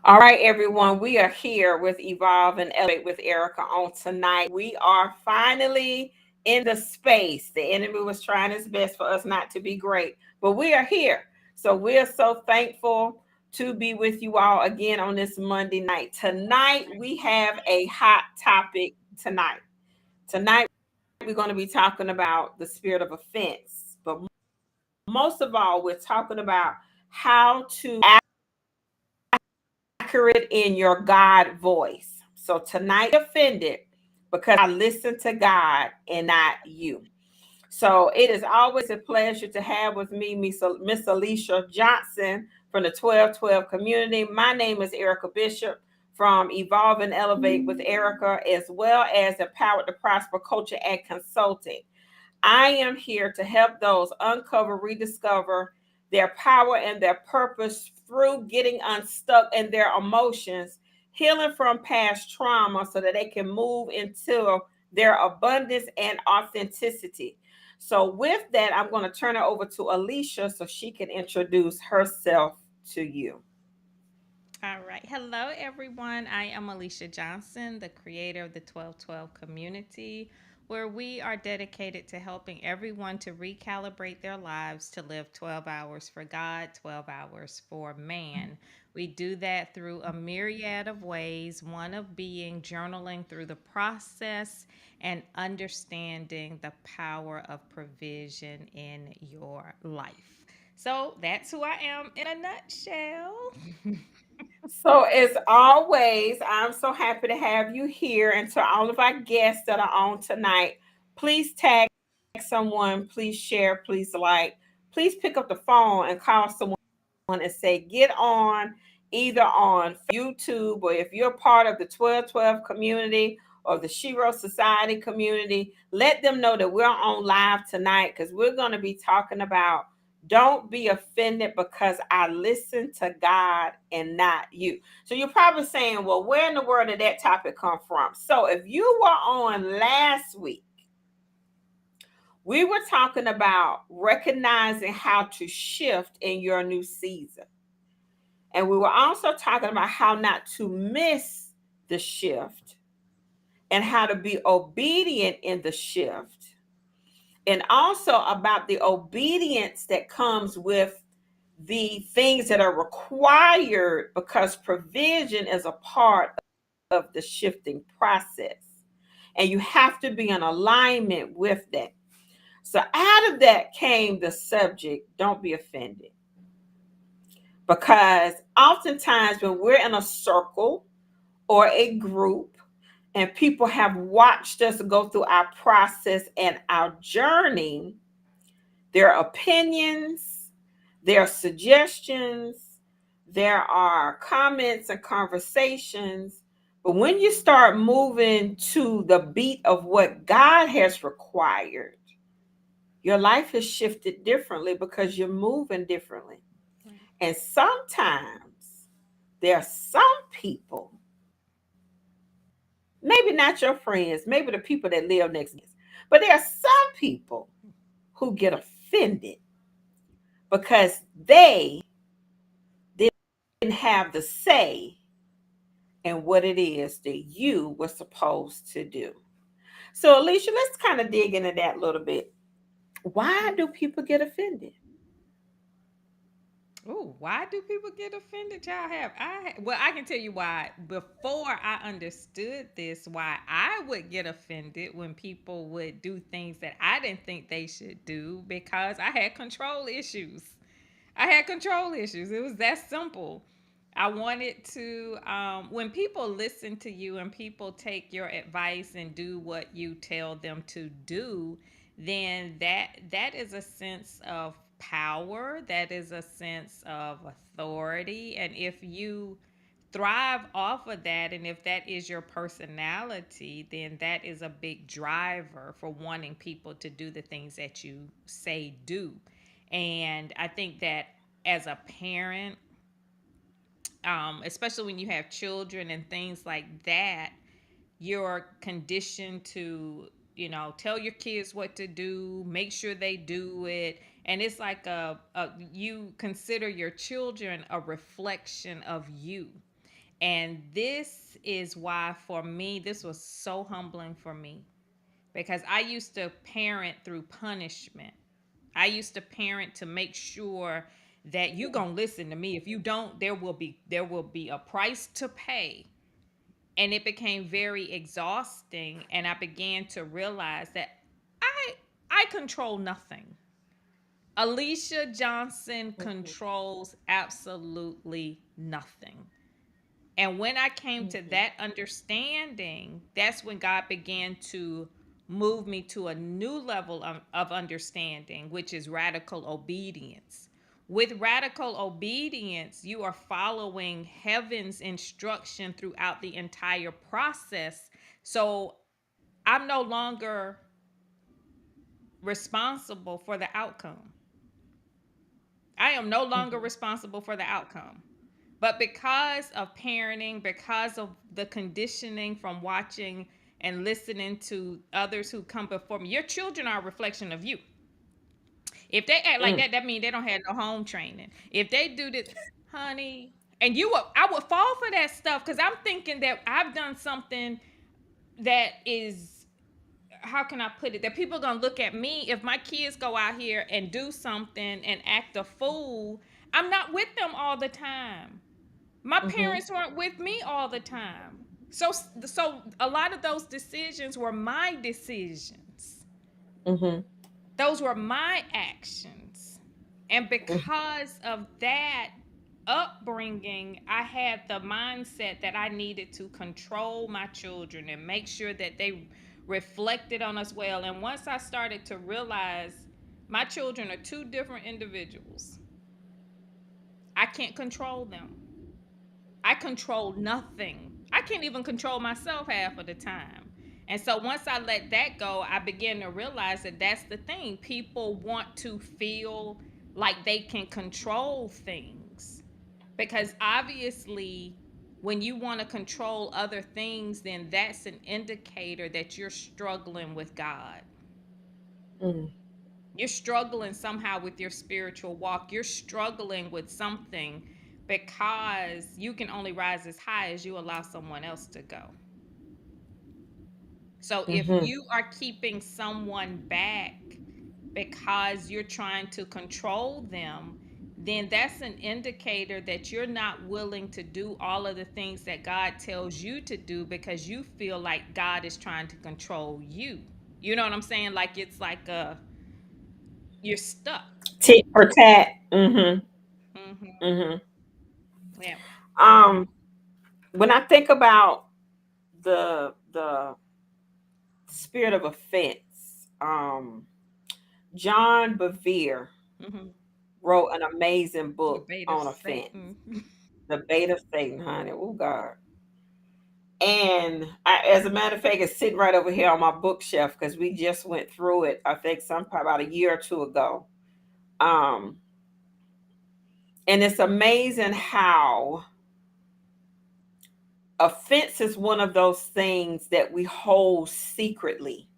All right, everyone, we are here with Evolve and Elevate with Erica on tonight. We are finally in the space. The enemy was trying his best for us not to be great, but we are here. So we're so thankful to be with you all again on this Monday night. Tonight, we have a hot topic tonight. Tonight, we're going to be talking about the spirit of offense, but most of all, we're talking about how to accurate in your God voice. So tonight, offended because I listen to God and not you. So it is always a pleasure to have with me Miss Alicia Johnson from the 1212 community. My name is Erica Bishop from Evolve and Elevate with Errica, as well as Empowered to Prosper Coaching and Consulting. I am here to help those uncover, rediscover their power and their purpose through getting unstuck in their emotions, healing from past trauma so that they can move into their abundance and authenticity. So, with that, I'm going to turn it over to Alicia so she can introduce herself to you. All right. Hello, everyone. I am Alicia Johnson, the creator of the 1212 community, where we are dedicated to helping everyone to recalibrate their lives to live 12 hours for God, 12 hours for man. We do that through a myriad of ways, one of being journaling through the process and understanding the power of provision in your life. So that's who I am in a nutshell. So, as always, I'm so happy to have you here. And to all of our guests that are on tonight, please tag someone, please share, please like, please pick up the phone and call someone and say, get on either on YouTube, or if you're part of the 1212 community or the Shiro Society community, let them know that we're on live tonight because we're going to be talking about don't be offended because I listen to God and not you. So you're probably saying, well, where in the world did that topic come from? So if you were on last week, we were talking about recognizing how to shift in your new season. And we were also talking about how not to miss the shift and how to be obedient in the shift. And also about the obedience that comes with the things that are required because provision is a part of the shifting process. And you have to be in alignment with that. So out of that came the subject, don't be offended. Because oftentimes when we're in a circle or a group and people have watched us go through our process and our journey, their opinions, their suggestions, there are comments and conversations. But when you start moving to the beat of what God has required, your life has shifted differently because you're moving differently. Right. And sometimes there are some people, maybe not your friends, maybe the people that live next to you, but there are some people who get offended because they didn't have the say in what it is that you were supposed to do. So, Alicia, let's kind of dig into that a little bit. Why do people get offended? Oh, why do people get offended? Y'all have well, I can tell you why. Before I understood this, why I would get offended when people would do things that I didn't think they should do because I had control issues. I had control issues. It was that simple. I wanted to, when people listen to you and people take your advice and do what you tell them to do, then that is a sense of power. That is a sense of authority. And if you thrive off of that, and if that is your personality, then that is a big driver for wanting people to do the things that you say do. And I think that as a parent, especially when you have children and things like that, you're conditioned to, tell your kids what to do, make sure they do it. And it's like you consider your children a reflection of you. And this is why, for me, this was so humbling for me, because I used to parent through punishment. I used to parent to make sure that you gonna listen to me. If you don't, there will be a price to pay. And it became very exhausting, and I began to realize that I I control nothing. Alicia Johnson Mhm. controls absolutely nothing. And when I came to Mhm. that understanding, that's when God began to move me to a new level of understanding, which is radical obedience. With radical obedience, you are following heaven's instruction throughout the entire process. So I'm no longer responsible for the outcome. I am no longer Mhm. responsible for the outcome. But because of parenting, because of the conditioning from watching and listening to others who come before me, your children are a reflection of you. If they act like Mm. that, that means they don't have no home training. If they do this, honey, and I would fall for that stuff because I'm thinking that I've done something that is, how can I put it? That people are gonna look at me if my kids go out here and do something and act a fool. I'm not with them all the time. My Mhm. parents weren't with me all the time. So a lot of those decisions were my decisions. Mhm. Those were my actions. And Mhm. because of that upbringing, I had the mindset that I needed to control my children and make sure that they reflected on us well. And once I started to realize my children are two different individuals, I can't control them. I control nothing. I can't even control myself half of the time. And so once I let that go, I began to realize that that's the thing. People want to feel like they can control things, because obviously, when you want to control other things, then that's an indicator that you're struggling with God. Mm. You're struggling somehow with your spiritual walk. You're struggling with something, because you can only rise as high as you allow someone else to go. So if Mhm. you are keeping someone back because you're trying to control them, then that's an indicator that you're not willing to do all of the things that God tells you to do, because you feel like God is trying to control you. You know what I'm saying? Like it's like you're stuck. Tit for tat. Mhm. Hmm. Mhm. Yeah. Um, when I think about the spirit of offense, John Bevere Hmm. wrote an amazing The book bait of on offense, Satan. The Bait of Satan, honey. Oh God. And as a matter of fact, it's sitting right over here on my bookshelf because we just went through it. I think sometime about a year or two ago. Um, and it's amazing how offense is one of those things that we hold secretly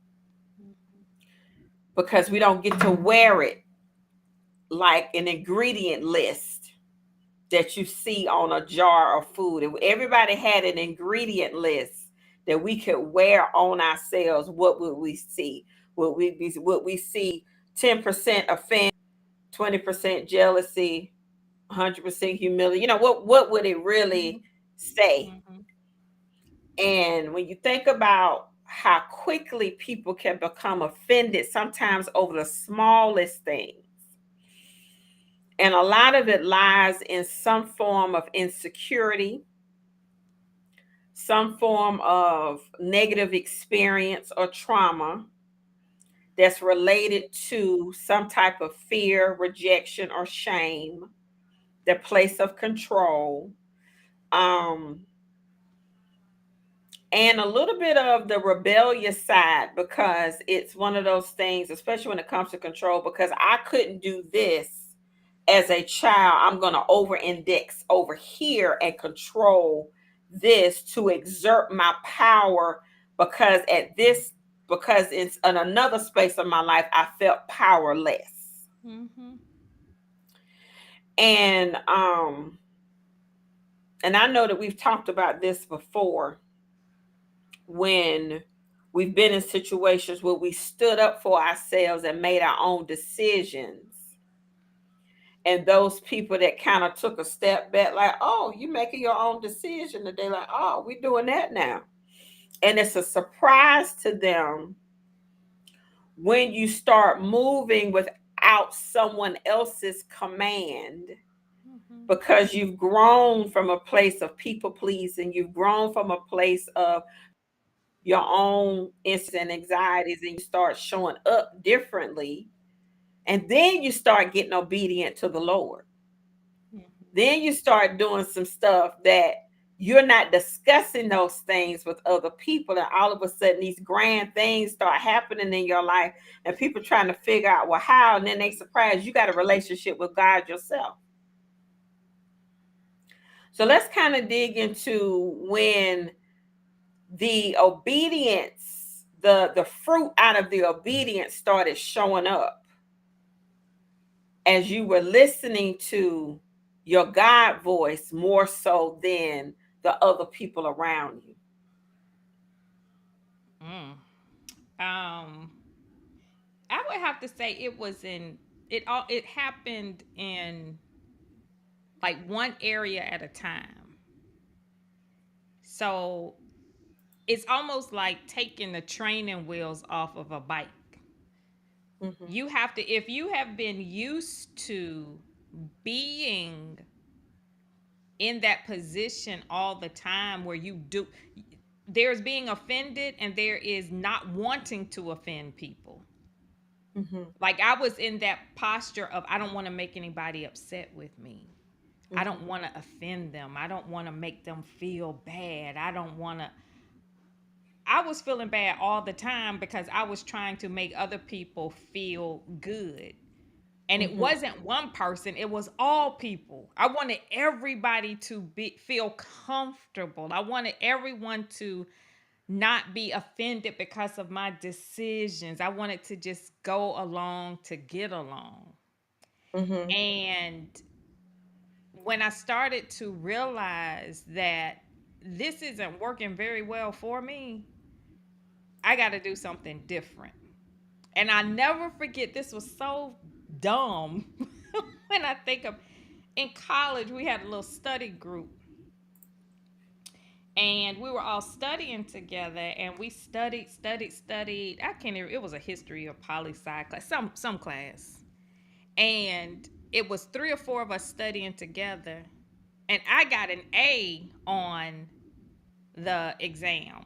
because we don't get to wear it like an ingredient list that you see on a jar of food. If everybody had an ingredient list that we could wear on ourselves, what would we see? Would we see 10% offense, 20% jealousy, 100% humility? What would it really say? Hmm. And when you think about how quickly people can become offended sometimes over the smallest things, and a lot of it lies in some form of insecurity, some form of negative experience or trauma that's related to some type of fear, rejection, or shame, the place of control, um, and a little bit of the rebellious side, because it's one of those things, especially when it comes to control, because I couldn't do this as a child. I'm going to over index over here and control this to exert my power, because it's in another space of my life I felt powerless. Mhm. And and I know that we've talked about this before when we've been in situations where we stood up for ourselves and made our own decisions. And those people that kind of took a step back, like, oh, you making your own decision. And they're like, oh, we're doing that now. And it's a surprise to them when you start moving without someone else's command, Mhm. because you've grown from a place of people pleasing, you've grown from a place of your own insecurities and anxieties, and you start showing up differently. And then you start getting obedient to the Lord. Mhm. Then you start doing some stuff that you're not discussing those things with other people. And all of a sudden, these grand things start happening in your life, and people trying to figure out, well, how? And then they surprise you got a relationship with God yourself. So let's kind of dig into when the obedience, the fruit out of the obedience started showing up as you were listening to your God voice more so than the other people around you. Mm. Um, I would have to say it was in it all. It happened in like one area at a time. So it's almost like taking the training wheels off of a bike. Mm-hmm. You have to, if you have been used to being in that position all the time where you do, there's being offended and there is not wanting to offend people. Mm-hmm. Like I was in that posture of I don't want to make anybody upset with me. I Mm-hmm. don't want to offend them. I don't want to make them feel bad. I don't want to. I was feeling bad all the time because I was trying to make other people feel good. And it Mm-hmm. wasn't one person, it was all people. I wanted everybody to feel comfortable. I wanted everyone to not be offended because of my decisions. I wanted to just go along to get along. Mm-hmm. And when I started to realize that this isn't working very well for me, I got to do something different. And I never forget, this was so dumb when I think of in college, we had a little study group and we were all studying together and we studied. I can't even, it was a history or poli sci class, some class. And it was three or four of us studying together. And I got an A on the exam.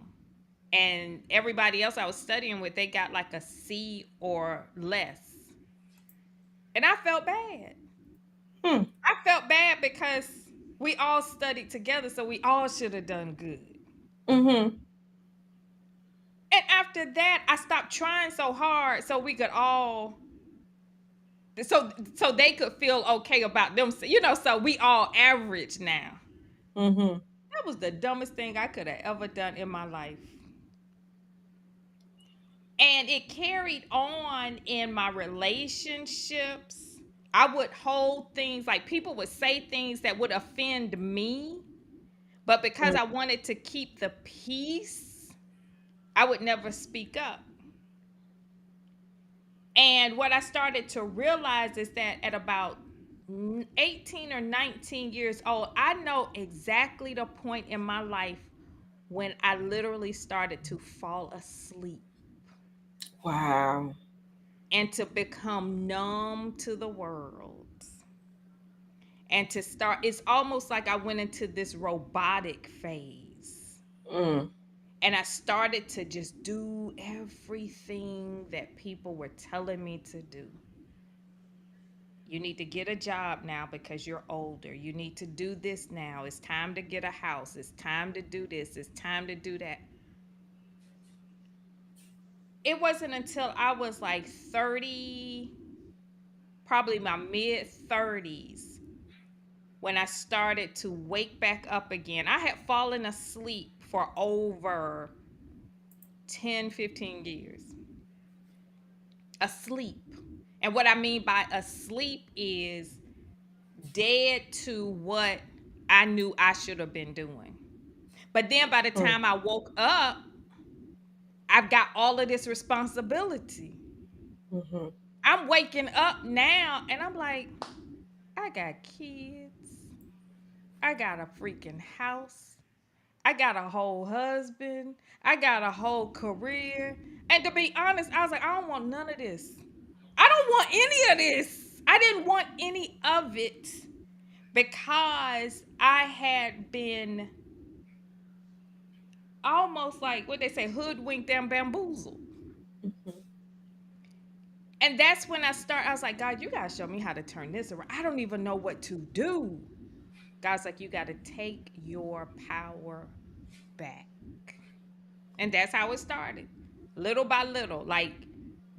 And everybody else I was studying with, they got like a C or less. And I felt bad. Hmm. I felt bad because we all studied together, so we all should have done good. Mm-hmm. And after that, I stopped trying so hard so we could all so they could feel okay about them. So we all average now. Mm-hmm. That was the dumbest thing I could have ever done in my life. And it carried on in my relationships. I would hold things like people would say things that would offend me, but because I wanted to keep the peace, I would never speak up. And what I started to realize is that at about 18 or 19 years old, I know exactly the point in my life when I literally started to fall asleep Wow. and to become numb to the world. And to start, it's almost like I went into this robotic phase. Mm. And I started to just do everything that people were telling me to do. You need to get a job now because you're older. You need to do this now. It's time to get a house. It's time to do this. It's time to do that. It wasn't until I was like 30, probably my mid 30s, when I started to wake back up again. I had fallen asleep for over 10, 15 years. Asleep. And what I mean by asleep is dead to what I knew I should have been doing. But then by the Mm, time I woke up, I've got all of this responsibility. mhm, I'm waking up now and I'm like, I got kids. I got a freaking house. I got a whole husband. I got a whole career. And to be honest, I was like, I don't want none of this. I don't want any of this. I didn't want any of it because I had been almost like what they say, hoodwinked and bamboozled. mhm. And that's when I was like, God, you gotta show me how to turn this around. I don't even know what to do. God's like, you gotta take your power back. And that's how it started. Little by little. Like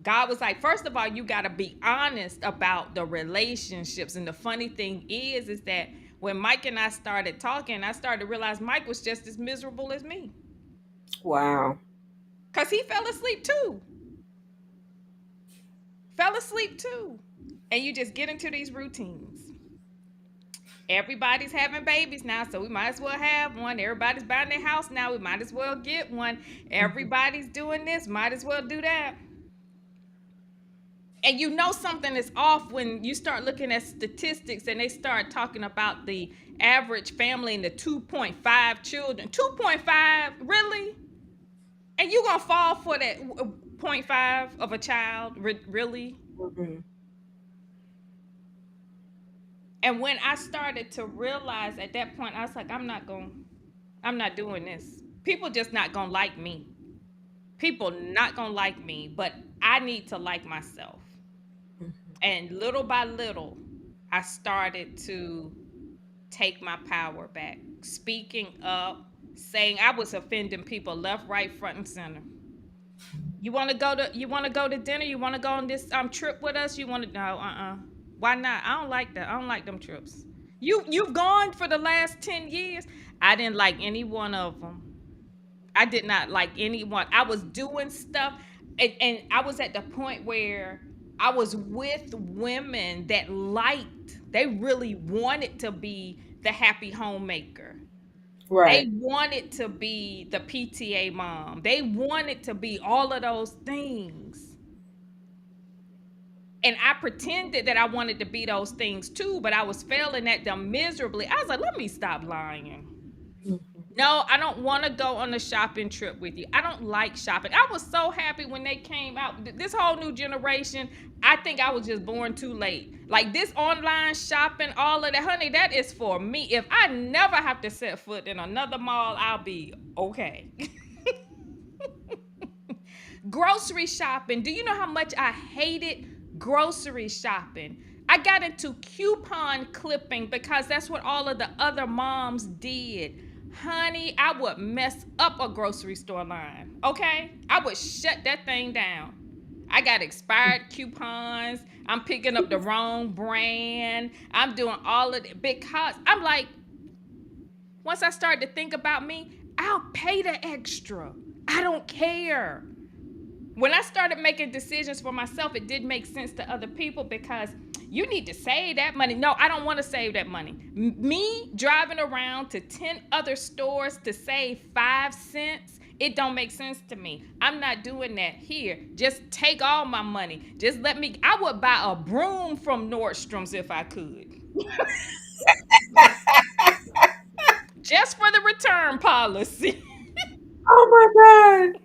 God was like, first of all, you gotta be honest about the relationships. And the funny thing is that when Mike and I started talking, I started to realize Mike was just as miserable as me. Wow. Cause he fell asleep too. Fell asleep too. And you just get into these routines. Everybody's having babies now, so we might as well have one. Everybody's buying their house now, we might as well get one. Mhm. Everybody's doing this, might as well do that. And you know something is off when you start looking at statistics and they start talking about the average family and the 2.5 children. 2.5, really? And you gonna fall for that zero point 0.5 of a child, really? Mhm. And when I started to realize at that point, I was like, I'm not doing this. People just not gonna like me. People not gonna like me, but I need to like myself. And little by little, I started to take my power back, speaking up, saying I was offending people left, right, front, and center. You want to go to dinner? You want to go on this trip with us? You want to no, Why not? I don't like that. I don't like them trips. You've gone for the last 10 years. I didn't like any one of them. I did not like anyone. I was doing stuff and I was at the point where I was with women that liked, they really wanted to be the happy homemaker. They Right. wanted to be the PTA mom. They wanted to be all of those things. And I pretended that I wanted to be those things too, but I was failing at them miserably. I was like, let me stop lying. Mhm. No, I don't want to go on a shopping trip with you. I don't like shopping. I was so happy when they came out. This whole new generation, I think I was just born too late. Like this online shopping, all of that, honey, that is for me. If I never have to set foot in another mall, I'll be okay. Grocery shopping. Do you know how much I hated grocery shopping? I got into coupon clipping because that's what all of the other moms did. Honey, I would mess up a grocery store line. Okay? I would shut that thing down. I got expired coupons. I'm picking up the wrong brand. I'm doing all of it because I'm like, once I started to think about me, I'll pay the extra. I don't care. When I started making decisions for myself, it did make sense to other people because you need to save that money. No, I don't want to save that money. Me driving around to 10 other stores to save 5 cents, it don't make sense to me. I'm not doing that here. Just take all my money. Just let me, I would buy a broom from Nordstrom's if I could. Just for the return policy. Oh my God.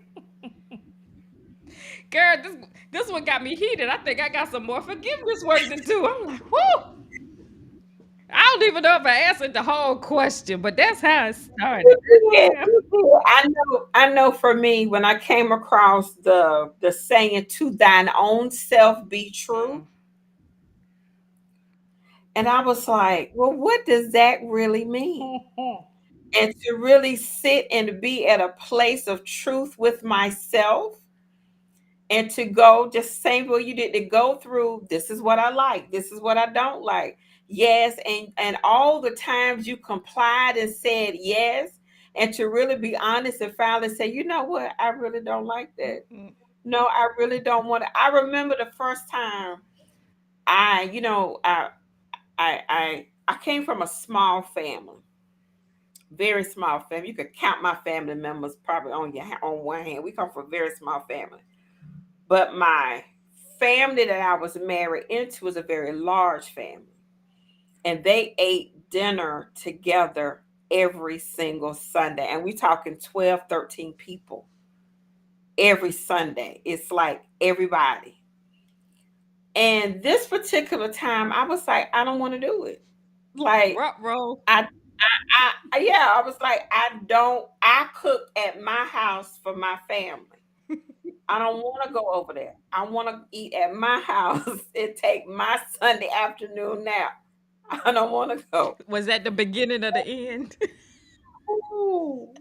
Girl, this one got me heated. I think I got some more forgiveness work to do. I'm like, whoo. I don't even know if I answered the whole question, but that's how it started. That's You what's did. happening. You did. I know for me, when I came across the saying to thine own self be true, Mm. and I was like, well, what does that really mean? And to really sit and be at a place of truth with myself and to go just same way you did, to go through, this is what I like, this is what I don't like. Yes, and all the times you complied and said yes, and to really be honest and finally say, you know what, I really don't like that. Mm-mm. No, I really don't want to. I remember the first time. I, you know, I came from a small family, very small family. You could count my family members probably on one hand. We come from a very small family, but my family that I was married into was a very large family, and they ate dinner together every single Sunday, and we talking 12, 13 people every Sunday. It's like everybody. And this particular time, I was like, I don't want to do it. Like, Ruh roll. yeah, I was like, I don't. I cook at my house for my family. I don't want to go over there. I want to eat at my house and take my Sunday afternoon nap. I don't want to go. Was that the beginning of the end? Ooh.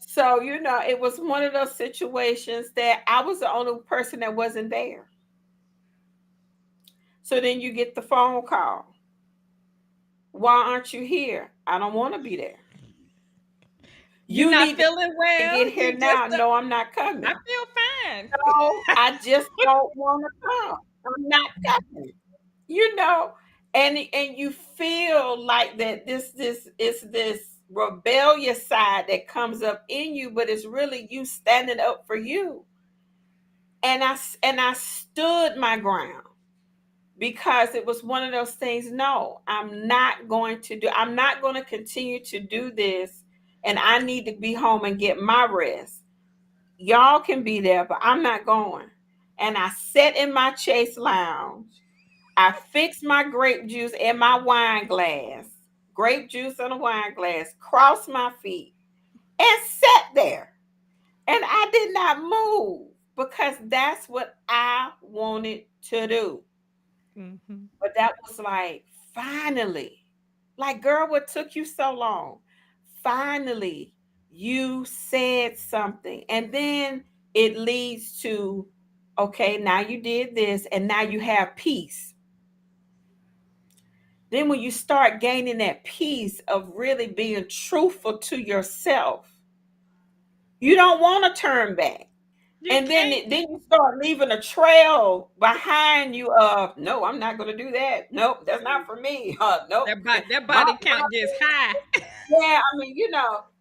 So, it was one of those situations that I was the only person that wasn't there. So then you get the phone call. Why aren't you here? I don't want to be there. You You not need feeling to well? get here You just now. No, I'm not I coming. feel fine. No, I just don't want to come. I'm not coming. You know, and you feel like that this is this rebellious side that comes up in you, but it's really you standing up for you. And I stood my ground because it was one of those things. No, I'm not going to continue to do this, and I need to be home and get my rest. Y'all can be there, but I'm not going. And I sat in my chase lounge. I fixed my grape juice in my wine glass, grape juice in a wine glass, crossed my feet, and sat there. And I did not move because that's what I wanted to do. Mhm. But that was like, finally. Like, girl, what took you so long? Finally, you said something. And then it leads to, okay, now you did this, and now you have peace. Then, when you start gaining that peace of really being truthful to yourself, you don't want to turn back. You And then, can't. then you start leaving a trail behind you of, no, I'm not going to do that. Nope, that's not for me. Nope. That My, body count gets high. yeah, I mean,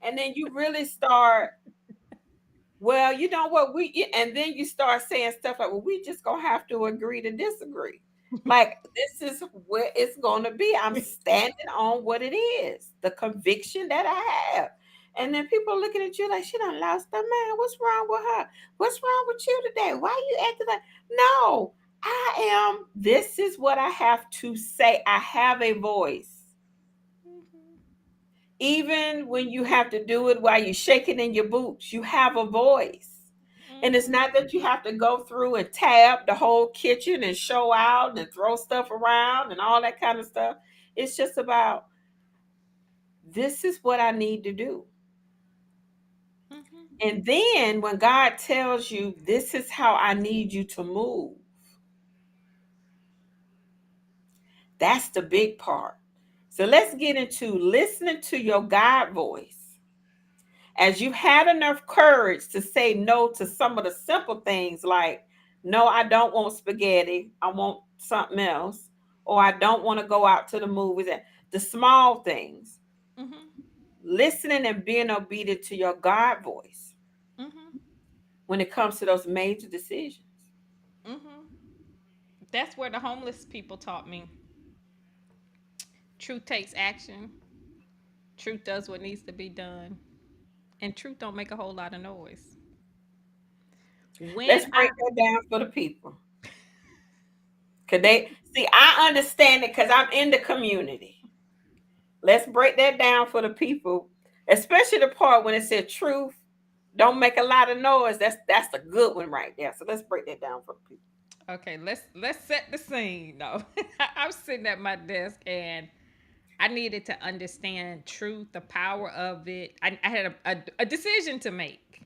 and then you really start, well, you know what, and then you start saying stuff like, well, we just gonna have to agree to disagree. Like, this is where it's gonna be. I'm standing on what it is, the conviction that I have. And then people are looking at you like, she done lost her man. What's wrong with her? What's wrong with you today? Why are you acting like, no, this is what I have to say. I have a voice. Mhm. Even when you have to do it while you're shaking in your boots, you have a voice. And it's Mhm. not that you have to go through and tab the whole kitchen and show out and throw stuff around and all that kind of stuff. It's just about, this is what I need to do. Mhm. And then when God tells you, this is how I need you to move, that's the big part. So let's get into listening to your God voice. As you've had enough courage to say no to some of the simple things like, no, I don't want spaghetti, I want something else, or I don't want to go out to the movies, and the small things, Mhm. listening and being obedient to your God voice Mhm. when it comes to those major decisions. Mhm. That's where the homeless people taught me. Truth takes action. Truth does what needs to be done. And truth don't make a whole lot of noise. When Let's I break that down for the people. Cause they see, I understand it because I'm in the community. Let's break that down for the people, especially the part when it said truth don't make a lot of noise. That's a good one right there. So let's break that down for the people. Okay, let's set the scene. No, I was sitting at my desk and I needed to understand truth, the power of it. I had a decision to make,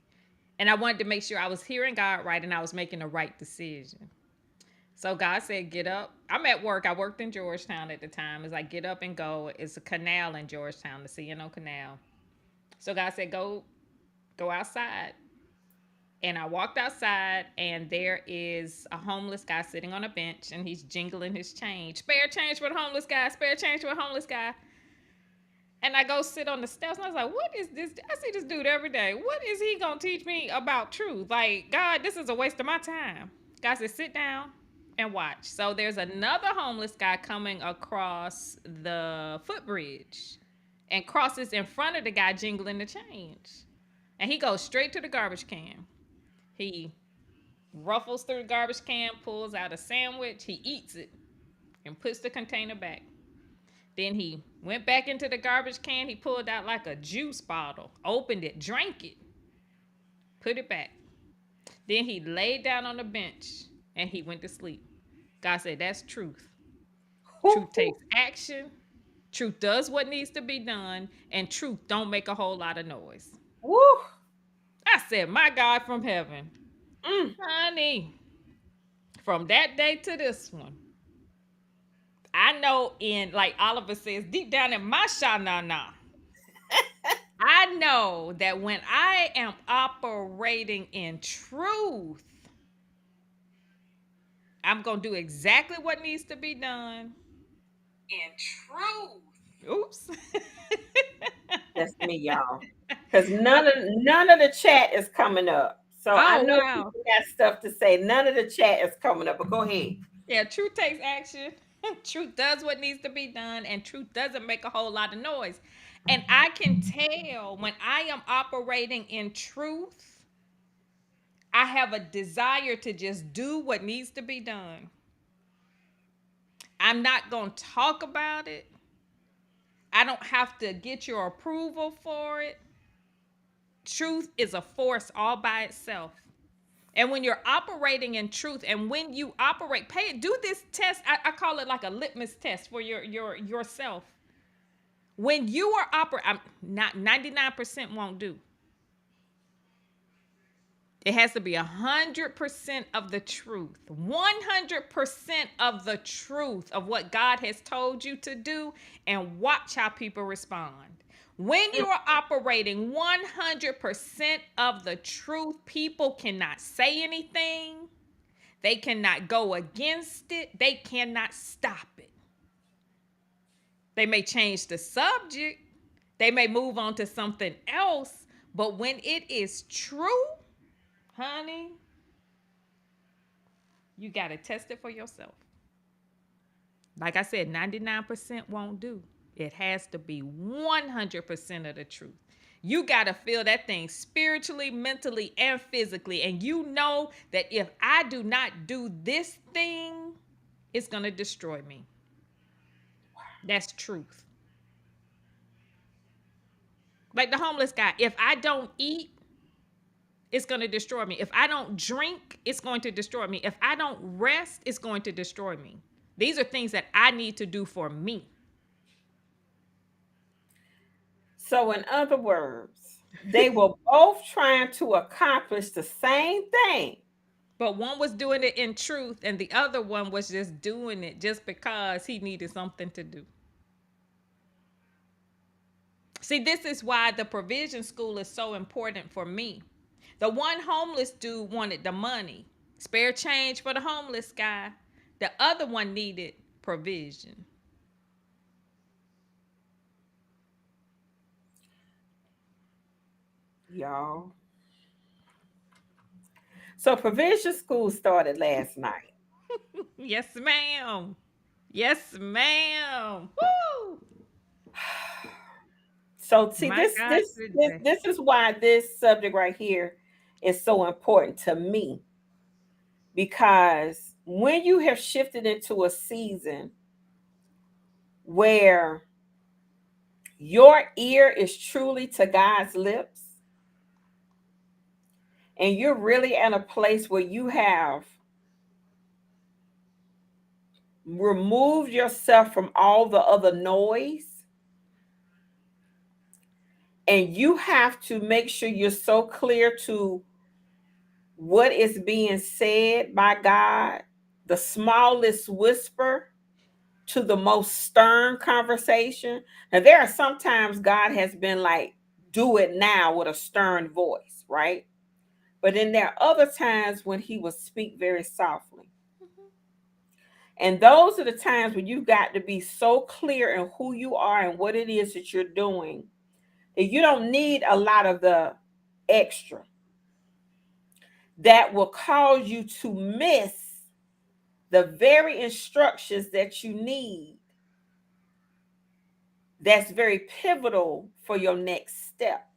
and I wanted to make sure I was hearing God right and I was making the right decision. So God said, "Get up." I'm at work. I worked in Georgetown at the time. It's like, "Get up and go." It's a canal in Georgetown, the CNO Canal. So God said, "Go outside And I walked outside, and there is a homeless guy sitting on a bench, and he's jingling his change. Spare change for the homeless guy. Spare change for the homeless guy. And I go sit on the steps, and I was like, "What is this? I see this dude every day. What is he gonna teach me about truth? Like, God, this is a waste of my time." God said, "Sit down and watch." So there's another homeless guy coming across the footbridge, and crosses in front of the guy jingling the change, and he goes straight to the garbage can. He ruffles through the garbage can, pulls out a sandwich, he eats it, and puts the container back. Then he went back into the garbage can, he pulled out like a juice bottle, opened it, drank it, put it back. Then he laid down on the bench and he went to sleep. God said, "That's truth. Truth takes action. Truth does what needs to be done, and truth don't make a whole lot of noise." Woo. I said, "My God from heaven." Mm. Honey, from that day to this one, I know, in like Oliver says, deep down in my sha-na-na, I know that when I am operating in truth, I'm going to do exactly what needs to be done in truth. Oops. That's me, y'all. Because none of the chat is coming up. So I Oh, know wow. people got stuff to say. None of the chat is coming up. But go ahead. Yeah, truth takes action. Truth does what needs to be done, and truth doesn't make a whole lot of noise. And I can tell when I am operating in truth, I have a desire to just do what needs to be done. I'm not going to talk about it. I don't have to get your approval for it. Truth is a force all by itself. And when you're operating in truth, and when you operate, pay it, do this test. I call it like a litmus test for yourself. When you are operating, not 99% won't do. It has to be 100% of the truth, 100% of the truth of what God has told you to do, and watch how people respond. When you Mm. are operating 100% of the truth, people cannot say anything. They cannot go against it. They cannot stop it. They may change the subject. They may move on to something else. But when it is true, honey, you got to test it for yourself. Like I said, 99% won't do. It has to be 100% of the truth. You got to feel that thing spiritually, mentally, and physically. And you know that if I do not do this thing, it's going to destroy me. That's truth. Like the homeless guy, if I don't eat, it's going to destroy me. If I don't drink, it's going to destroy me. If I don't rest, it's going to destroy me. These are things that I need to do for me. So, in other words, they were both trying to accomplish the same thing. But one was doing it in truth, and the other one was just doing it just because he needed something to do. See, this is why the provision school is so important for me. The one homeless dude wanted the money, spare change for the homeless guy. The other one needed provision. Y'all. So, provision school started last night. Yes, ma'am. Yes, ma'am. Woo! So, see, My God, today. this is why this subject right here is so important to me, because when you have shifted into a season where your ear is truly to God's lips, and you're really at a place where you have removed yourself from all the other noise, and you have to make sure you're so clear to what is being said by God, the smallest whisper to the most stern conversation. Now, there are sometimes God has been like, do it now with a stern voice, right? But then there are other times when he will speak very softly. Mhm. And those are the times when you've got to be so clear in who you are and what it is that you're doing that you don't need a lot of the extra that will cause you to miss the very instructions that you need that's very pivotal for your next step.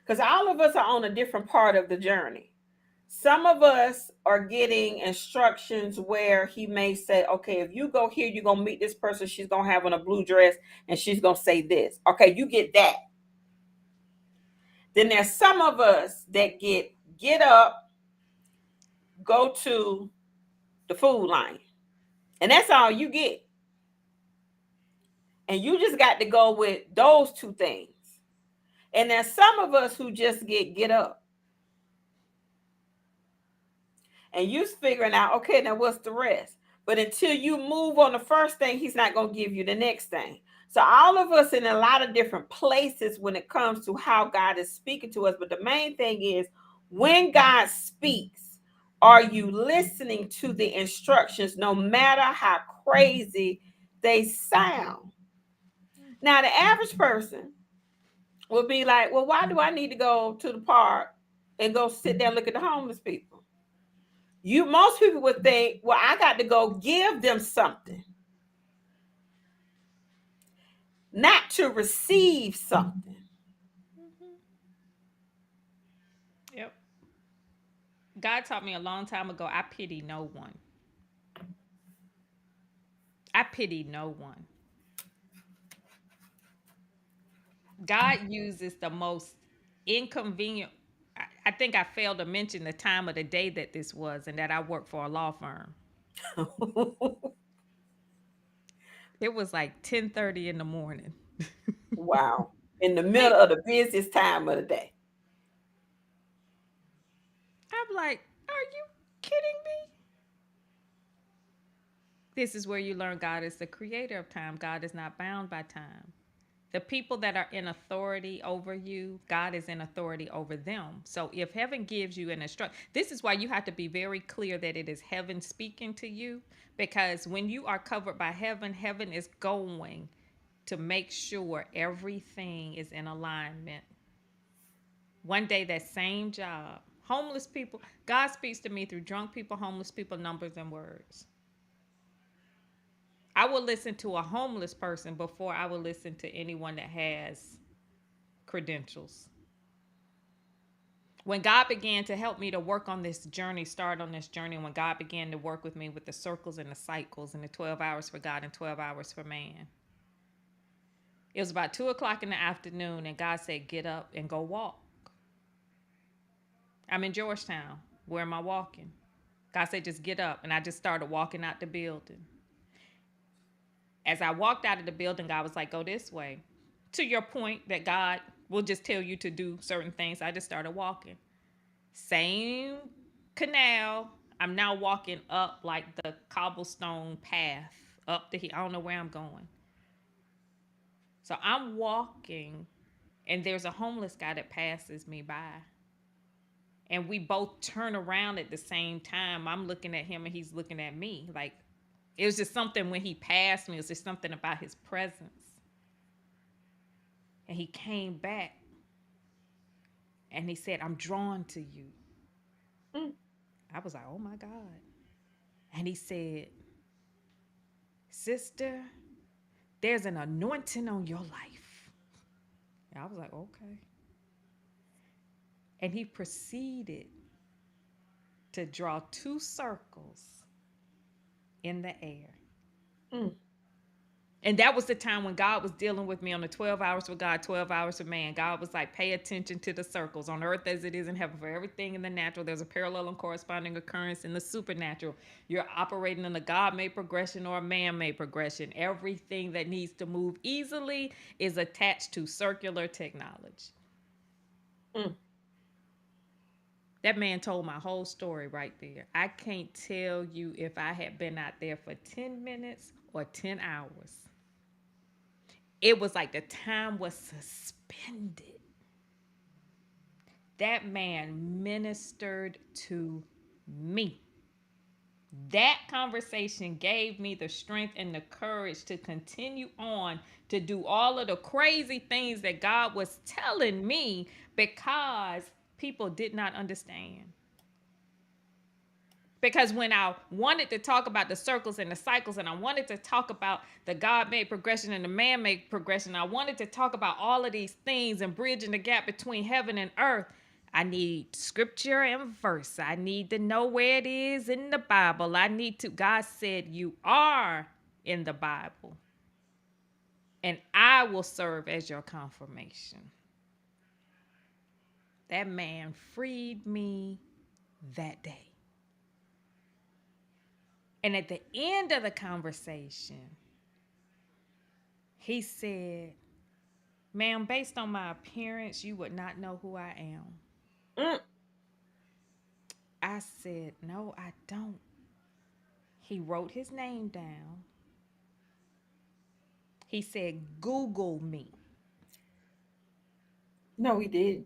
Because all of us are on a different part of the journey. Some of us are getting instructions where he may say, okay, if you go here, you're going to meet this person. She's going to have on a blue dress and she's going to say this. Okay, you get that. Then there's some of us that get up, go to the food line. And that's all you get. And you just got to go with those two things. And there's some of us who just get up. And you're figuring out, okay, now what's the rest? But until you move on the first thing, he's not going to give you the next thing. So all of us in a lot of different places when it comes to how God is speaking to us. But the main thing is when God speaks, are you listening to the instructions no matter how crazy they sound? Now, the average person will be like, well, why do I need to go to the park and go sit there and look at the homeless people? Most people would think, well, I got to go give them something, not to receive something. Mhm. Yep. God taught me a long time ago, I pity no one. I pity no one. God uses the most inconvenient. I think I failed to mention the time of the day that this was and that I work for a law firm. It was like 10:30 in the morning. Wow. In the And middle of the busiest time of the day. I'm like, are you kidding me? This is where you learn God is the creator of time. God is not bound by time. The people that are in authority over you, God is in authority over them. So if heaven gives you an instruction, this is why you have to be very clear that it is heaven speaking to you. Because when you are covered by heaven, heaven is going to make sure everything is in alignment. One day, that same job, homeless people, God speaks to me through drunk people, homeless people, numbers, and words. I will listen to a homeless person before I will listen to anyone that has credentials. When God began to help me to work on this journey, start on this journey, when God began to work with me with the circles and the cycles and the 12 hours for God and 12 hours for man, it was about 2 o'clock in the afternoon, and God said, get up and go walk. I'm in Georgetown. Where am I walking? God said, just get up. And I just started walking out the building. As I walked out of the building, God was like, go this way. To your point that God will just tell you to do certain things, I just started walking. Same canal. I'm now walking up like the cobblestone path up the hill. I don't know where I'm going. So I'm walking, and there's a homeless guy that passes me by. And we both turn around at the same time. I'm looking at him, and he's looking at me. Like, it was just something when he passed me, it was just something about his presence. And he came back and he said, I'm drawn to you. Mm, I was like, oh my God. And he said, sister, there's an anointing on your life. And I was like, okay. And he proceeded to draw two circles in the air. mm, And that was the time when God was dealing with me on the 12 hours for God, 12 hours for man. God was like, pay attention to the circles on earth as it is in heaven. For everything in the natural, there's a parallel and corresponding occurrence in the supernatural. You're operating in a God made progression or a man made progression. Everything that needs to move easily is attached to circular technology. mm. That man told my whole story right there. I can't tell you if I had been out there for 10 minutes or 10 hours. It was like the time was suspended. That man ministered to me. That conversation gave me the strength and the courage to continue on to do all of the crazy things that God was telling me because people did not understand. Because when I wanted to talk about the circles and the cycles, and I wanted to talk about the God made progression and the man made progression, I wanted to talk about all of these things and bridging the gap between heaven and earth. I need scripture and verse. I need to know where it is in the Bible. God said, you are in the Bible, and I will serve as your confirmation. That man freed me that day. And at the end of the conversation, he said, ma'am, based on my appearance, you would not know who I am. Mm. I said, no, I don't. He wrote his name down. He said, Google me. No, he did.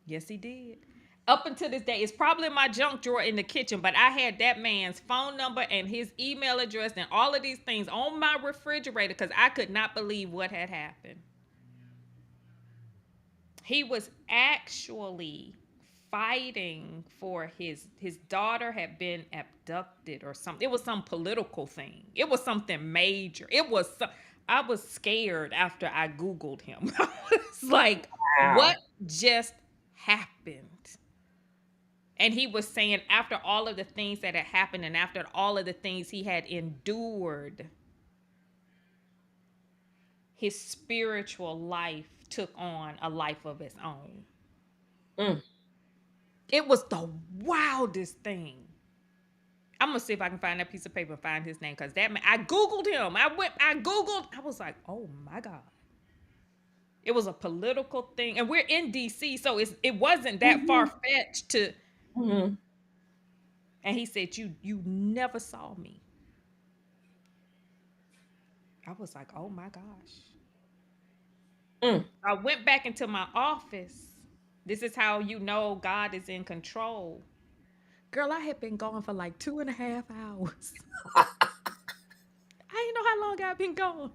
Yes, he did. Up until this day, it's probably in my junk drawer in the kitchen, but I had that man's phone number and his email address and all of these things on my refrigerator because I could not believe what had happened. He was actually fighting for his daughter had been abducted or something. It was some political thing. It was something major. I was scared after I googled him. I was like, what Wow. just happened? And he was saying after all of the things that had happened and after all of the things he had endured, his spiritual life took on a life of its own. Mm. It was the wildest thing. I'm gonna see if I can find that piece of paper and find his name because that man, I googled him. I was like, oh my god. It was a political thing, and we're in DC, so it wasn't that far Mhm. fetched to. Mhm. And he said, you never saw me. I was like, oh my gosh. Mm. I went back into my office. This is how you know God is in control. Girl, I had been gone for like 2.5 hours. I didn't know how long I'd been gone.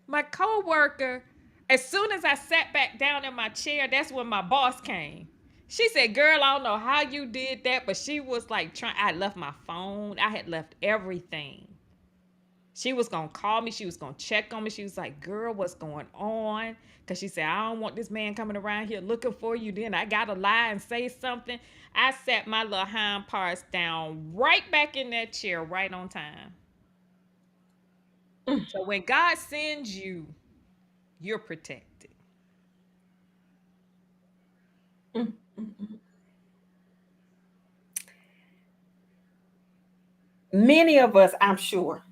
My coworker, as soon as I sat back down in my chair, that's when my boss came. She said, girl, I don't know how you did that, but she was like trying. I left my phone. I had left everything. She was gonna call me. She was gonna check on me. She was like, girl, what's going on? Because she said, I don't want this man coming around here looking for you. Then I gotta lie and say something. I sat my little hind parts down right back in that chair, right on time. Mm. So when God sends you, you're protected. Mm. Mm. Many of us, I'm sure,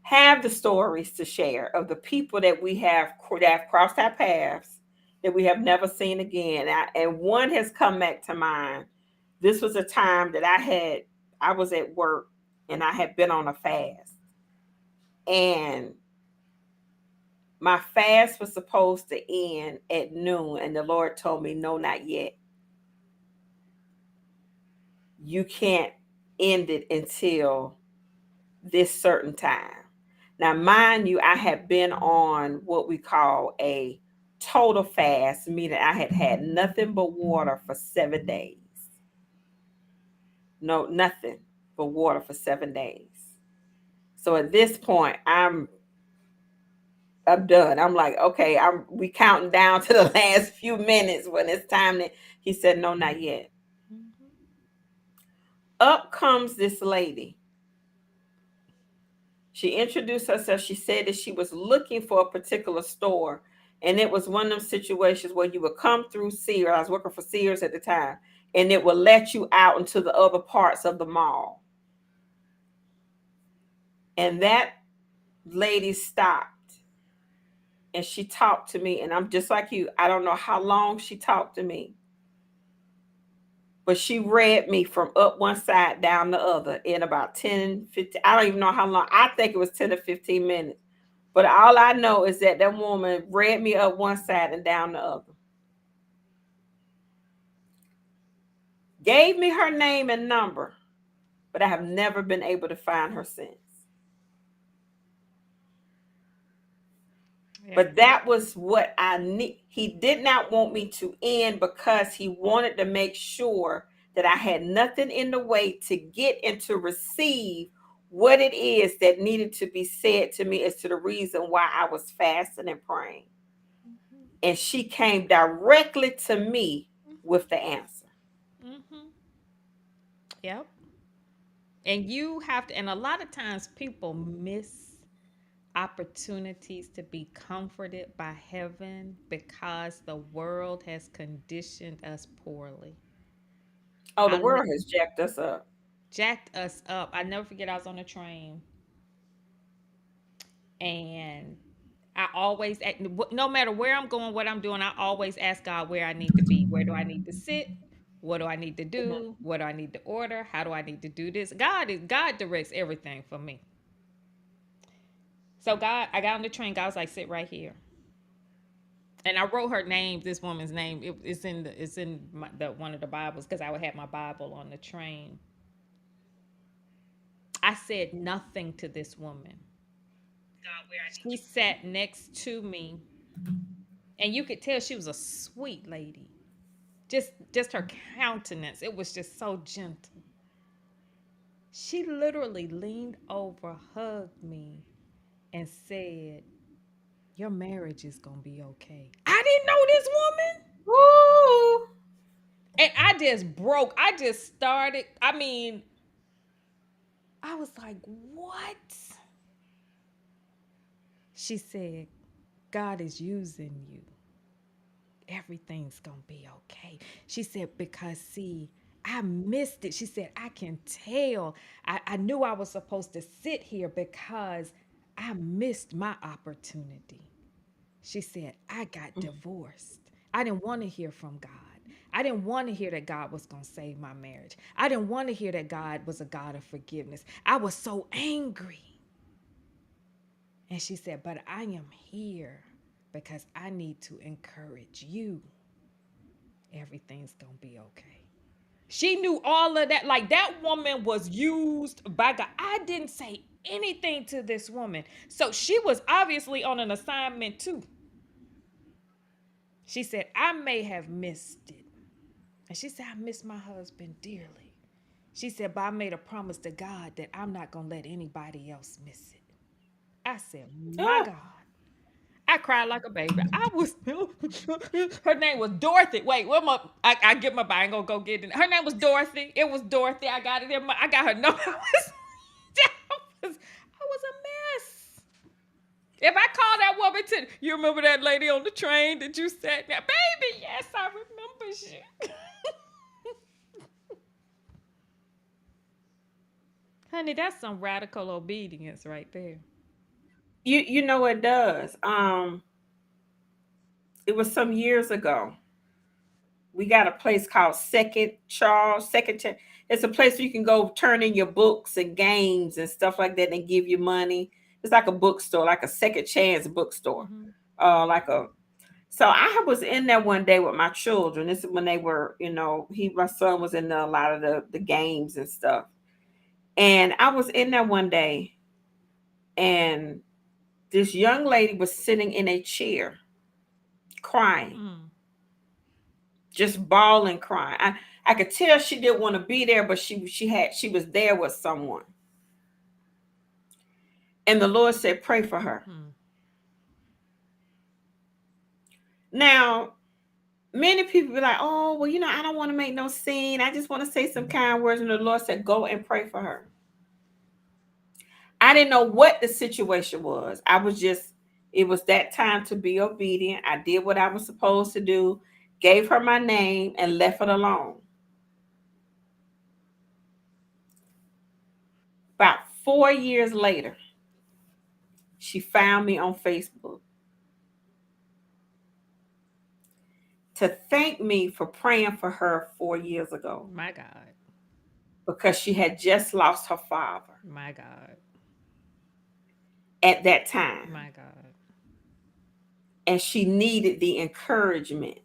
have the stories to share of the people that that have crossed our paths that we have never seen again. And one has come back to mind. This was a time that I was at work and I had been on a fast. And my fast was supposed to end at noon. And the Lord told me, no, not yet. You can't end it until this certain time. Now, mind you, I had been on what we call a total fast, meaning I had had nothing but water for 7 days. No, nothing but water for 7 days. So at this point, I'm done. I'm like, okay, we counting down to the last few minutes when it's time to. He said, no, not yet. Mhm. Up comes this lady. She introduced herself. She said that she was looking for a particular store. And it was one of those situations where you would come through Sears. I was working for Sears at the time. And it would let you out into the other parts of the mall. And that lady stopped and she talked to me. And I'm just like you. I don't know how long she talked to me. But she read me from up one side down the other in about 10, 15. I don't even know how long. I think it was 10 or 15 minutes. But all I know is that that woman read me up one side and down the other. gave me her name and number, but I have never been able to find her since. Yeah. But that was what I need. He did not want me to end because he wanted to make sure that I had nothing in the way to get and to receive what it is that needed to be said to me as to the reason why I was fasting and praying. Mhm. And she came directly to me with the answer. Mhm. Yep. And you have to, and a lot of times people miss opportunities to be comforted by heaven because the world has conditioned us poorly. Oh, the I ne- world has jacked us up. jacked us up. I never forget, I was on a train and I always, no matter where I'm going, what I'm doing, I always ask God where I need to be. Where do I need to sit? What do I need to do? Mhm. What do I need to order? How do I need to do this? God directs everything for me. So God, I got on the train. God was like, sit right here. And I wrote her name, this woman's name. It's in the one of the Bibles because I would have my Bible on the train. I said nothing to this woman. She sat next to me, and you could tell she was a sweet lady. Just her countenance, it was just so gentle. She literally leaned over, hugged me, and said, "Your marriage is gonna be okay." I didn't know this woman. Woo! And I just broke. I just started. I mean, I was like, what? She said, God is using you. Everything's going to be okay. She said, because see, I missed it. She said, I can tell. I knew I was supposed to sit here because I missed my opportunity. She said, I got divorced. I didn't want to hear from God. I didn't want to hear that God was going to save my marriage. I didn't want to hear that God was a God of forgiveness. I was so angry. And she said, but I am here because I need to encourage you. Everything's going to be okay. She knew all of that. Like that woman was used by God. I didn't say anything to this woman. So she was obviously on an assignment too. She said, I may have missed it. And she said, I miss my husband dearly. She said, but I made a promise to God that I'm not going to let anybody else miss it. I said, my Ah, God. I cried like a baby. I was, her name was Dorothy. Wait, what my, I get my, I ain't gonna go get it. Her name was Dorothy. It was Dorothy. I got it in my, I got her number. I was a mess. If I call that woman to, you remember that lady on the train that you sat there? Baby, yes, I remember you. Honey, that's some radical obedience right there. you know it does. It was some years ago. We got a place called Second Charles, Second Chance. It's a place where you can go turn in your books and games and stuff like that and give you money. It's like a bookstore, like a second chance bookstore. Mm-hmm. Like a So I was in there one day with my children. This is when they were, my son was in a lot of the games and stuff. And I was in there one day and this young lady was sitting in a chair crying, Mm. just bawling, crying. I could tell she didn't want to be there, but she was there with someone. And the Lord said, pray for her. Mm. Now, many people be like, oh, well, I don't want to make no scene. I just want to say some kind words. And the Lord said, go and pray for her. I didn't know what the situation was. It was that time to be obedient. I did what I was supposed to do, gave her my name, and left it alone. About 4 years later, she found me on Facebook to thank me for praying for her 4 years ago My God. because she had just lost her father My God. at that time. My God. And she needed the encouragement.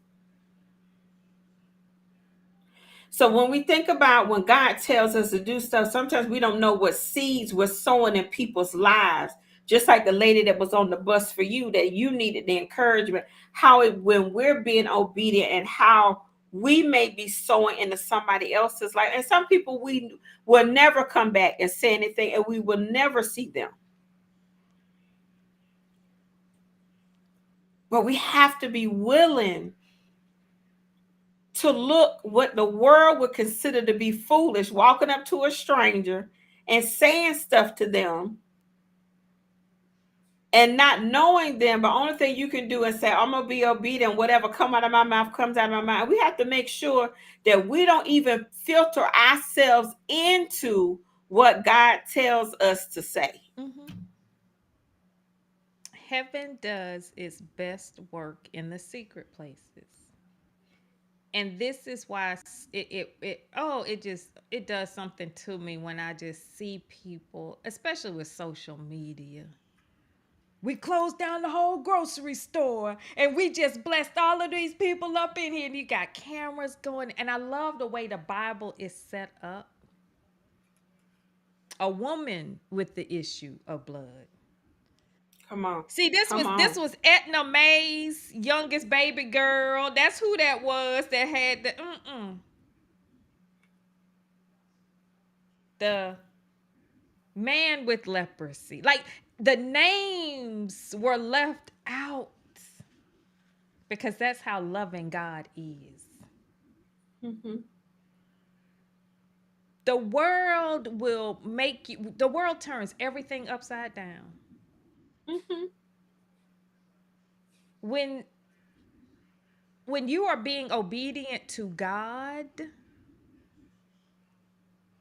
So when we think about when God tells us to do stuff, sometimes we don't know what seeds we're sowing in people's lives. Just like the lady that was on the bus for you, that you needed the encouragement. How it, when we're being obedient, and how we may be sowing into somebody else's life. And some people we will never come back and say anything, and we will never see them. But we have to be willing to look what the world would consider to be foolish, walking up to a stranger and saying stuff to them and not knowing them. But only thing you can do is say, I'm gonna be obedient, whatever come out of my mouth comes out of my mouth. We have to make sure that we don't even filter ourselves into what God tells us to say. Hmm. Heaven does its best work in the secret places. And this is why it does something to me when I just see people, especially with social media. We closed down the whole grocery store and we just blessed all of these people up in here. And you got cameras going. And I love the way the Bible is set up. A woman with the issue of blood. Come on. See, this Come was on. this was Etna May's youngest baby girl. That's who that was that had the man with leprosy. Like the names were left out because that's how loving God is. Hmm. The world turns everything upside down. Hmm. When when you are being obedient to God,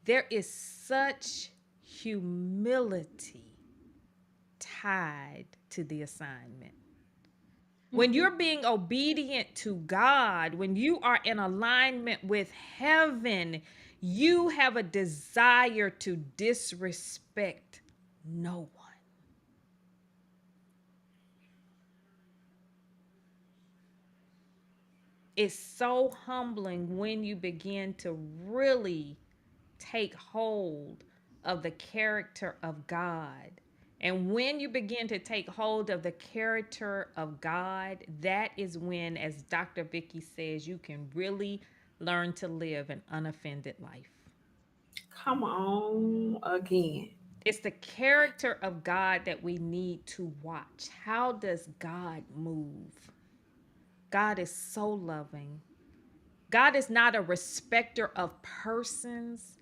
there is such humility tied to the assignment. When Hmm. you're being obedient to God, when you are in alignment with heaven, you have a desire to disrespect no one. It's so humbling when you begin to really take hold of the character of God. And when you begin to take hold of the character of God, that is when, as Dr. Vicky says, you can really learn to live an unoffended life. Come on again. It's the character of God that we need to watch. How does God move? God is so loving. God is not a respecter of persons,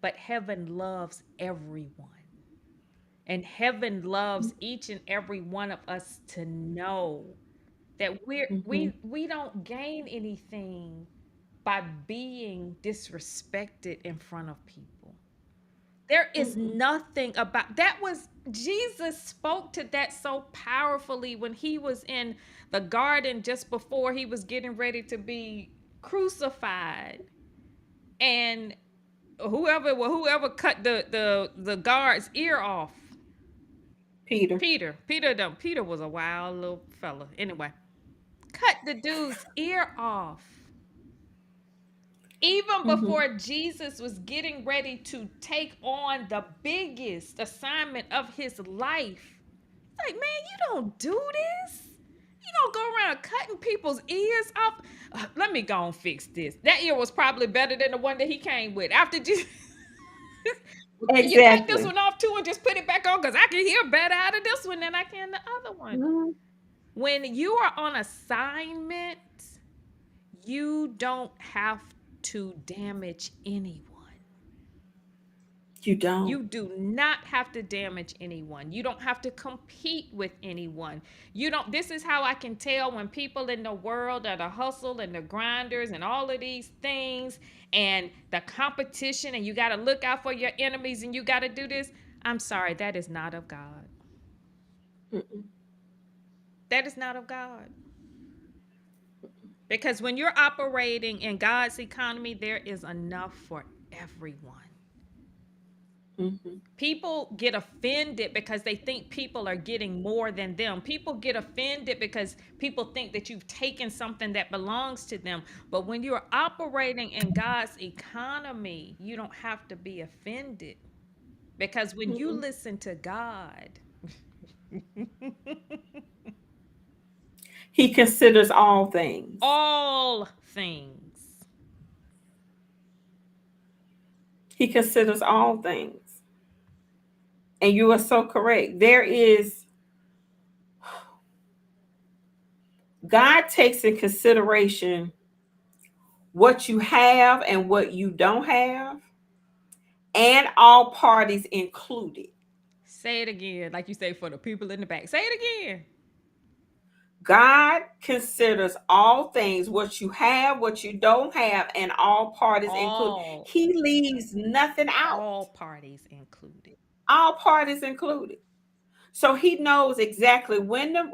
but heaven loves everyone. And heaven loves each and every one of us to know that Hmm. we don't gain anything by being disrespected in front of people. There is Hmm. nothing about that. Was Jesus spoke to that so powerfully when he was in the garden just before he was getting ready to be crucified. And whoever cut the guard's ear off. Peter. Peter was a wild little fella. Anyway, cut the dude's ear off. Even Hmm. before Jesus was getting ready to take on the biggest assignment of his life. Like, man, you don't do this. You don't go around cutting people's ears off. Let me go and fix this. That ear was probably better than the one that he came with. After Jesus, can you take this Exactly. one off too and just put it back on? Because I can hear better out of this one than I can the other one. Mhm. When you are on assignment, you don't have to damage anyone. You don't. You do not have to damage anyone. You don't have to compete with anyone. You don't. This is how I can tell when people in the world are the hustle and the grinders and all of these things and the competition, and you got to look out for your enemies and you got to do this. I'm sorry, that is not of God. Mm-mm. That is not of God. Because when you're operating in God's economy, there is enough for everyone. Mhm. People get offended because they think people are getting more than them. People get offended because people think that you've taken something that belongs to them. But when you're operating in God's economy, you don't have to be offended because when you Mhm. listen to God, He considers all things. all things. He considers all things. And you are so correct. God takes in consideration what you have and what you don't have, and all parties included. Say it again, like you say for the people in the back. Say it again. God considers all things, what you have, what you don't have, and all parties included. All, He leaves nothing out, all parties included. all parties included. So he knows exactly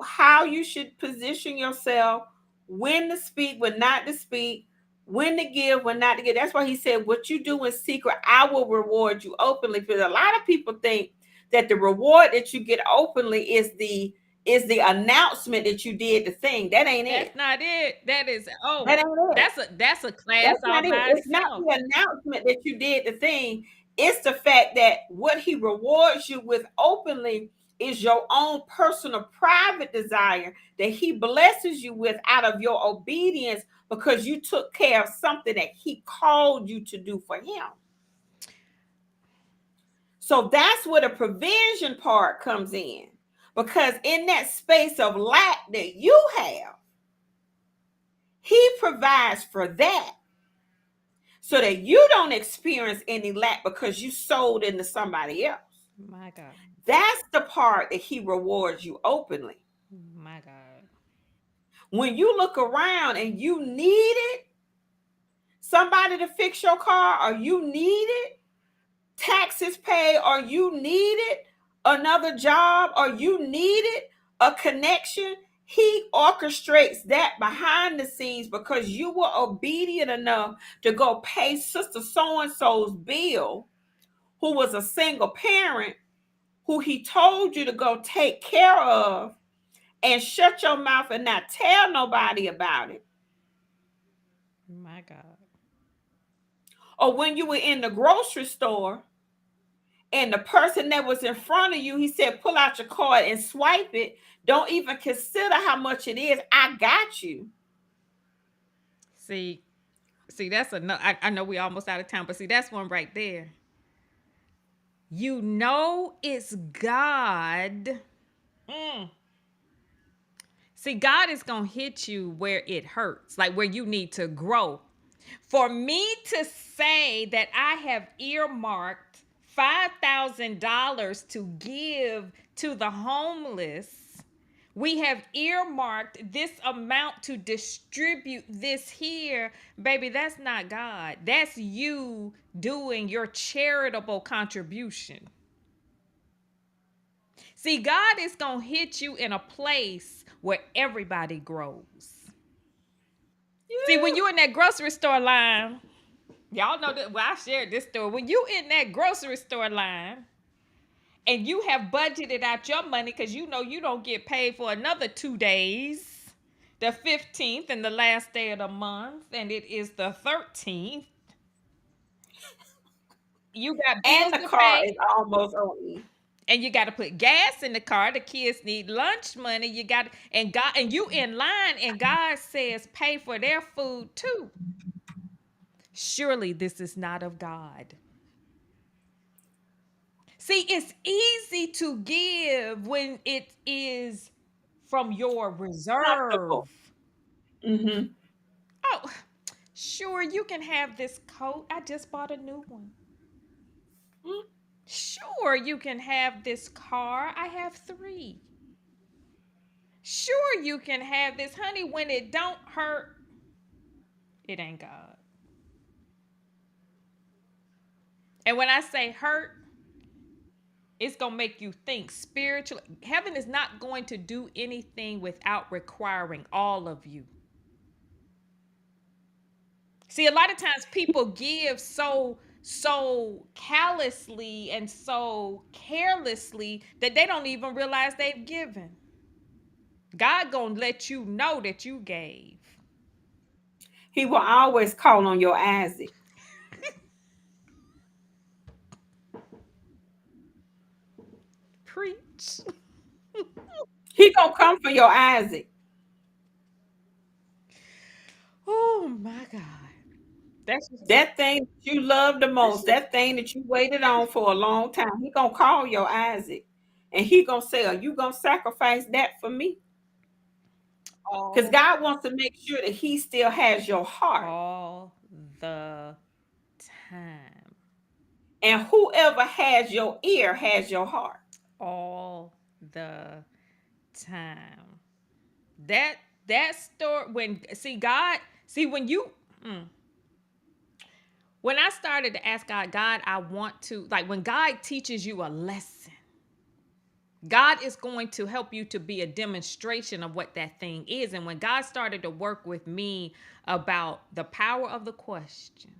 how you should position yourself, when to speak, when not to speak, when to give, when not to give. That's why he said, "What you do in secret, I will reward you openly." Because a lot of people think that the reward that you get openly is the announcement that you did the thing. That ain't That's it. not it. That is That oh, ain't it. that's a class That's all not it. by It's not itself. the announcement that you did the thing. It's the fact that what he rewards you with openly is your own personal private desire that he blesses you with out of your obedience because you took care of something that he called you to do for him. So that's where the provision part comes in. Because in that space of lack that you have, he provides for that so that you don't experience any lack because you sold into somebody else. My God. That's the part that he rewards you openly. My God. When you look around and you needed somebody to fix your car, or you needed taxes paid, or you needed another job, or you needed a connection, he orchestrates that behind the scenes because you were obedient enough to go pay sister so and so's bill, who was a single parent, who he told you to go take care of, and shut your mouth and not tell nobody about it. My God. Or when you were in the grocery store and the person that was in front of you, he said, pull out your card and swipe it. Don't even consider how much it is. I got you. See, see, that's enough. I know we almost out of time, but see, that's one right there. You know it's God. Mm. See, God is going to hit you where it hurts, like where you need to grow. For me to say that I have earmarked $5,000 to give to the homeless, we have earmarked this amount to distribute this here, baby, that's not God. That's you doing your charitable contribution. See, God is going to hit you in a place where everybody grows. See, when you in that grocery store line, y'all know that. Well, I shared this story. When you in that grocery store line and you have budgeted out your money because you know you don't get paid for another 2 days, the 15th and the last day of the month, and it is the 13th. You got And bills the to car pay, is almost on E. and you got to put gas in the car. The kids need lunch money. You got and God and you in line, and God says pay for their food too. Surely this is not of God. See, it's easy to give when it is from your reserve. Comfortable. Mm-hmm. Oh, sure, you can have this coat. I just bought a new one. Sure, you can have this car. I have three. Sure, you can have this, honey. When it don't hurt, it ain't God. And when I say hurt, it's going to make you think spiritually. Heaven is not going to do anything without requiring all of you. See, a lot of times people give so so callously and so carelessly that they don't even realize they've given. God gonna let you know that you gave. He will always call on your Isaac. Preach. He gonna come for your Isaac. Oh my God. That's just That thing that you love the that's most, just that thing that you waited on for a long time, he gonna call your Isaac. And he gonna say, are you gonna sacrifice that for me? Because all God wants to make sure that he still has your heart. all the time. And whoever has your ear has your heart. All the time. That that story when see God, see when you mm, when I started to ask God, God, I want to, like when God teaches you a lesson, God is going to help you to be a demonstration of what that thing is. And when God started to work with me about the power of the question,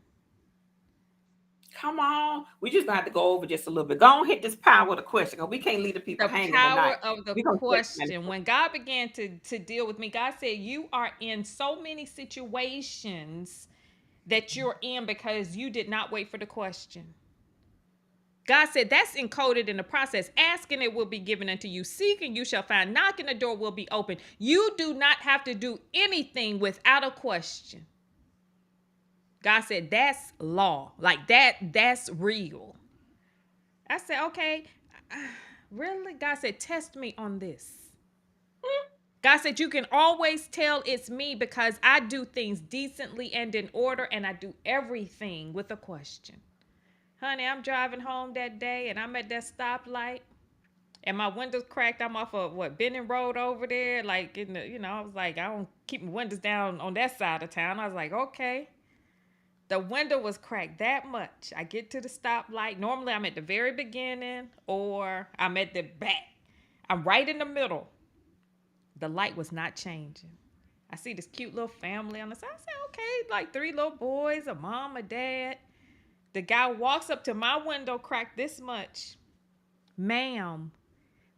Come on. We just gonna have to go over just a little bit. Go on, hit this power with a question because we can't leave the people the hanging power tonight. of the We're gonna take them. question, when God began to deal with me, God said, you are in so many situations that you're in because you did not wait for the question. God said that's encoded in the process. Asking it will be given unto you. Seeking you shall find. Knocking the door will be open. You do not have to do anything without a question. God said that's law. Like that's real. I said, okay, really? God said, test me on this. God said, you can always tell it's me because I do things decently and in order, and I do everything with a question. Honey, I'm driving home that day and I'm at that stoplight and my windows cracked. I'm off of what, Benning Road over there. Like in the, I was like, I don't keep my windows down on that side of town. I was like, okay. The window was cracked that much. I get to the stoplight. Normally I'm at the very beginning or I'm at the back. I'm right in the middle. The light was not changing. I see this cute little family on the side. I said, okay, like three little boys, a mom, a dad. The guy walks up to my window cracked this much. Ma'am,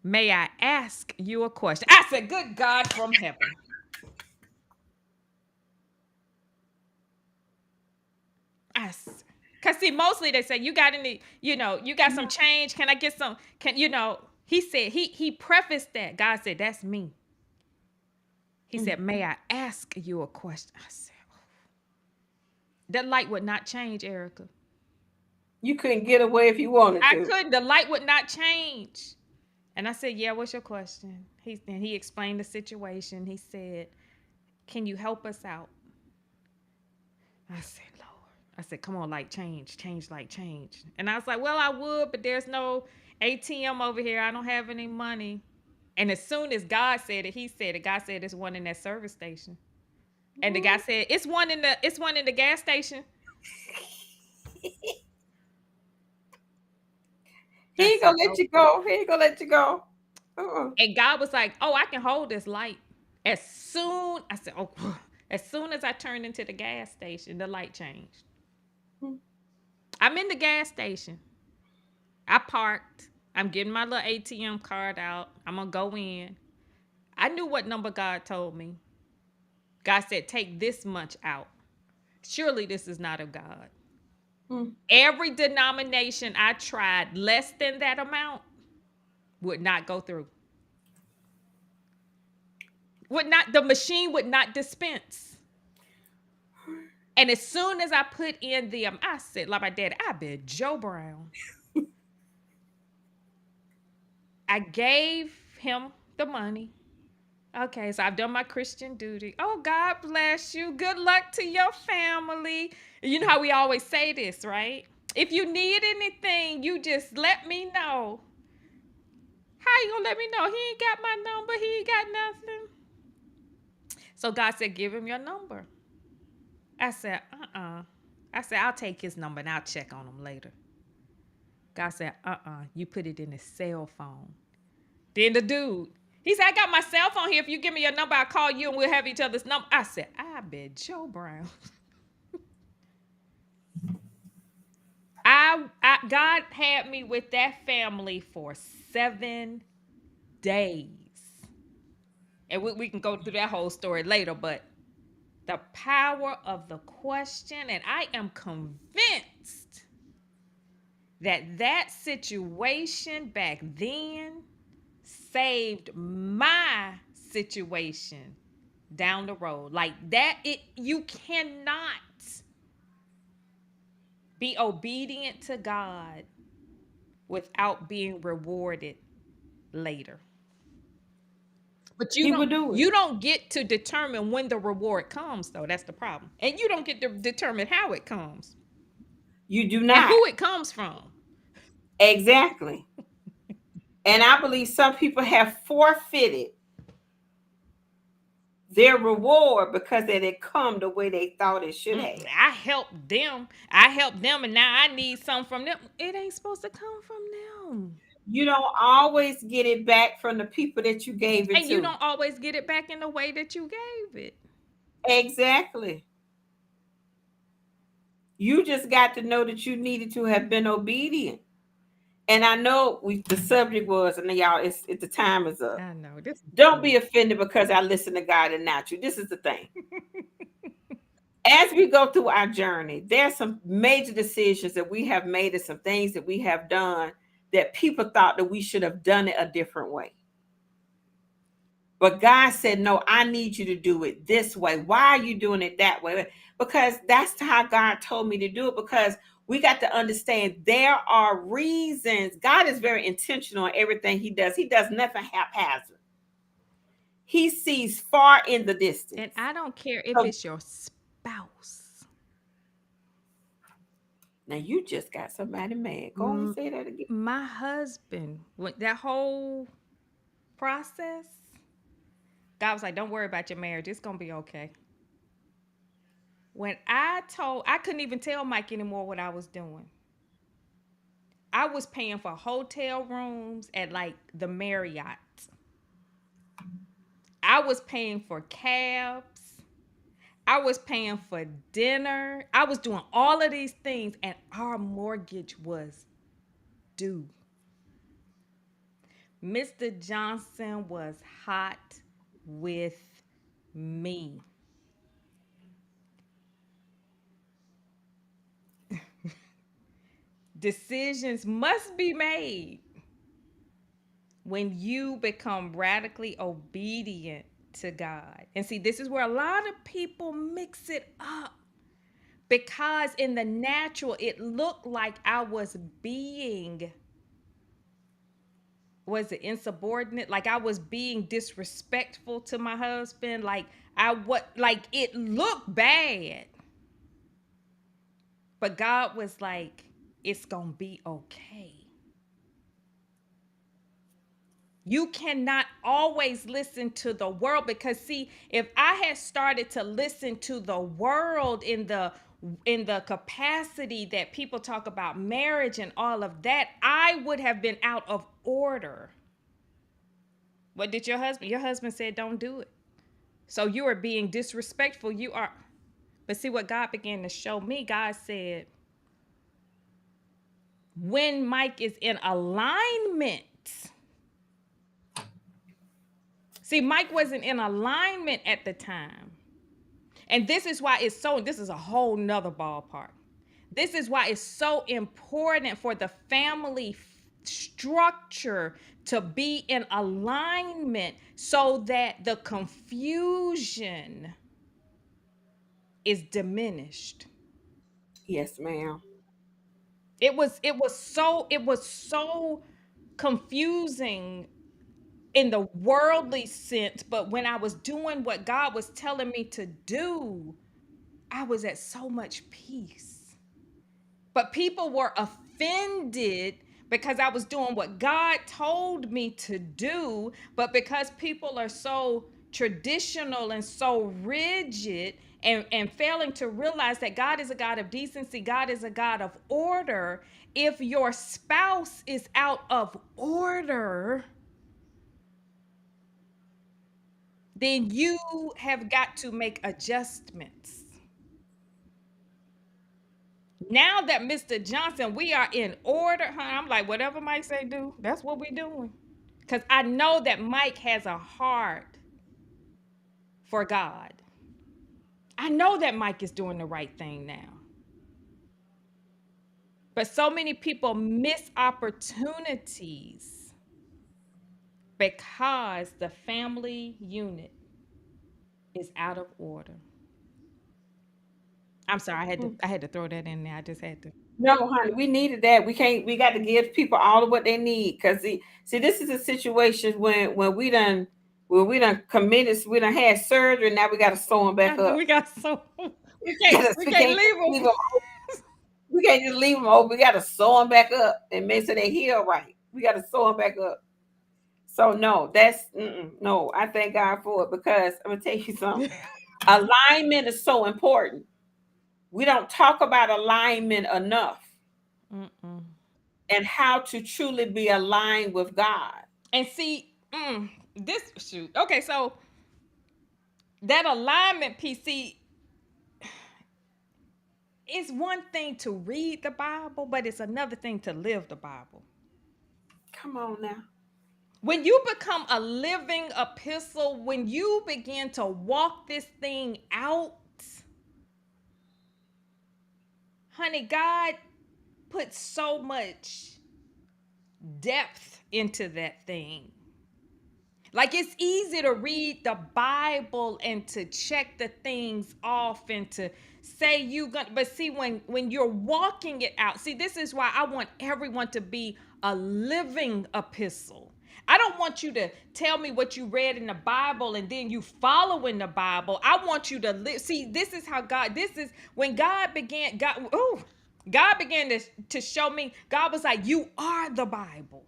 may I ask you a question? I said, good God from heaven. Cause see, mostly they say, you got any, you got some change. Can I get some? He said, he prefaced that. God said, that's me. He said, may I ask you a question? I said, oh. That light would not change, Errica. You couldn't get away if you wanted I to. couldn't. The light would not change. And I said, yeah, what's your question? He explained the situation. He said, can you help us out? I said, Lord. I said, come on, like change, like change. And I was like, well, I would, but there's no ATM over here. I don't have any money. And as soon as God said it, he said it. God said it's one in that service station. And the guy said, it's one in the gas station. He I ain't said, gonna let oh. you go. He ain't gonna let you go. Uh-uh. And God was like, oh, I can hold this light. I said, oh, as soon as I turned into the gas station, the light changed. I'm in the gas station. I parked. I'm getting my little ATM card out. I'm going to go in. I knew what number God told me. God said, take this much out. Surely this is not of God. Every denomination I tried less than that amount would not go through. The machine would not dispense. And as soon as I put in I said, like my dad, I bet Joe Brown. I gave him the money. Okay, so I've done my Christian duty. Oh, God bless you. Good luck to your family. You know how we always say this, right? If you need anything, you just let me know. How you gonna let me know? He ain't got my number. He ain't got nothing. So God said, give him your number. I said, I said, I'll take his number and I'll check on him later. God said, you put it in his cell phone. Then the dude, he said, I got my cell phone here. If you give me your number, I'll call you and we'll have each other's number. I said, I bet Joe Brown. I God had me with that family for 7 days. And we can go through that whole story later, but the power of the question, and I am convinced that that situation back then saved my situation down the road. Like that, it you cannot be obedient to God without being rewarded later. But He will do it. you don't get to determine when the reward comes though. That's the problem. And you don't get to determine how it comes You do and not. who it comes from. Exactly. And I believe some people have forfeited their reward because it had come the way they thought it should have. I helped them. I helped them, and now I need something from them. It ain't supposed to come from them. You don't always get it back from the people that you gave it And you to. don't always get it back in the way that you gave it. Exactly. You just got to know that you needed to have been obedient. And I know the subject was, and y'all, the time is up. I know. This is Don't good. be offended because I listen to God and not you. This is the thing. As we go through our journey, there's some major decisions that we have made and some things that we have done that people thought that we should have done it a different way. But God said, no, I need you to do it this way. Why are you doing it that way? Because that's how God told me to do it. Because we got to understand there are reasons. God is very intentional in everything he does. He does nothing haphazard. He sees far in the And distance. I don't care if So it's your spouse. now you just got somebody mad. Go on and M- say that again. my husband, that whole process, God was like, don't worry about your marriage. It's going to be okay. When I couldn't even tell Mike anymore what I was doing. I was paying for hotel rooms at like the Marriott. I was paying for cabs. I was paying for dinner. I was doing all of these things, and our mortgage was due. Mr. Johnson was hot with me. Decisions must be made when you become radically obedient to God. And see, this is where a lot of people mix it up because in the natural, it looked like I was being, was it insubordinate? Like I was being disrespectful to my husband. Like like it looked bad. But God was like, it's going to be okay. You cannot always listen to the world because see, if I had started to listen to the world in the capacity that people talk about marriage and all of that, I would have been out of order. What did your husband? Your husband said don't do it. So you are being disrespectful. You are. But see what God began to show me, God said, when Mike is in alignment. See, Mike wasn't in alignment at the time. And this is why this is a whole nother ballpark. This is why it's so important for the family structure to be in alignment so that the confusion is diminished. Yes, ma'am. It was so confusing in the worldly sense, but when I was doing what God was telling me to do, I was at so much peace. But people were offended because I was doing what God told me to do, but because people are so traditional and so rigid and failing to realize that God is a God of decency, God is a God of order. If your spouse is out of order, then you have got to make adjustments. Now that Mr. Johnson, we are in order, huh? I'm like, whatever Mike say do, that's what we doing. Because I know that Mike has a heart for God. I know that Mike is doing the right thing now. But so many people miss opportunities because the family unit is out of order. I'm sorry, I had to throw that in there. I just had to. No, honey, we needed that. We can't. We got to give people all of what they need because see, this is a situation when we done committed, we done had surgery. Now we got to sew them back We up. got so we can't we We can't can't just leave leave them. them. We can't just leave them open. We got to sew them back up and make sure they heal right. We got to sew them back up. So no, no. I thank God for it because I'm gonna tell you something. Alignment is so important. We don't talk about alignment enough Mm-mm. and how to truly be aligned with God. And see, this shoot. Okay, so that alignment piece, see, it's one thing to read the Bible, but it's another thing to live the Bible. Come on now. When you become a living epistle, when you begin to walk this thing out, honey, God put so much depth into that thing. Like it's easy to read the Bible and to check the things off and to say you gonna, but see when you're walking it out, see, this is why I want everyone to be a living epistle. I don't want you to tell me what you read in the Bible and then you follow in the Bible. I want you to live. See, this is how God, this is when God began to show me. God was like, you are the Bible.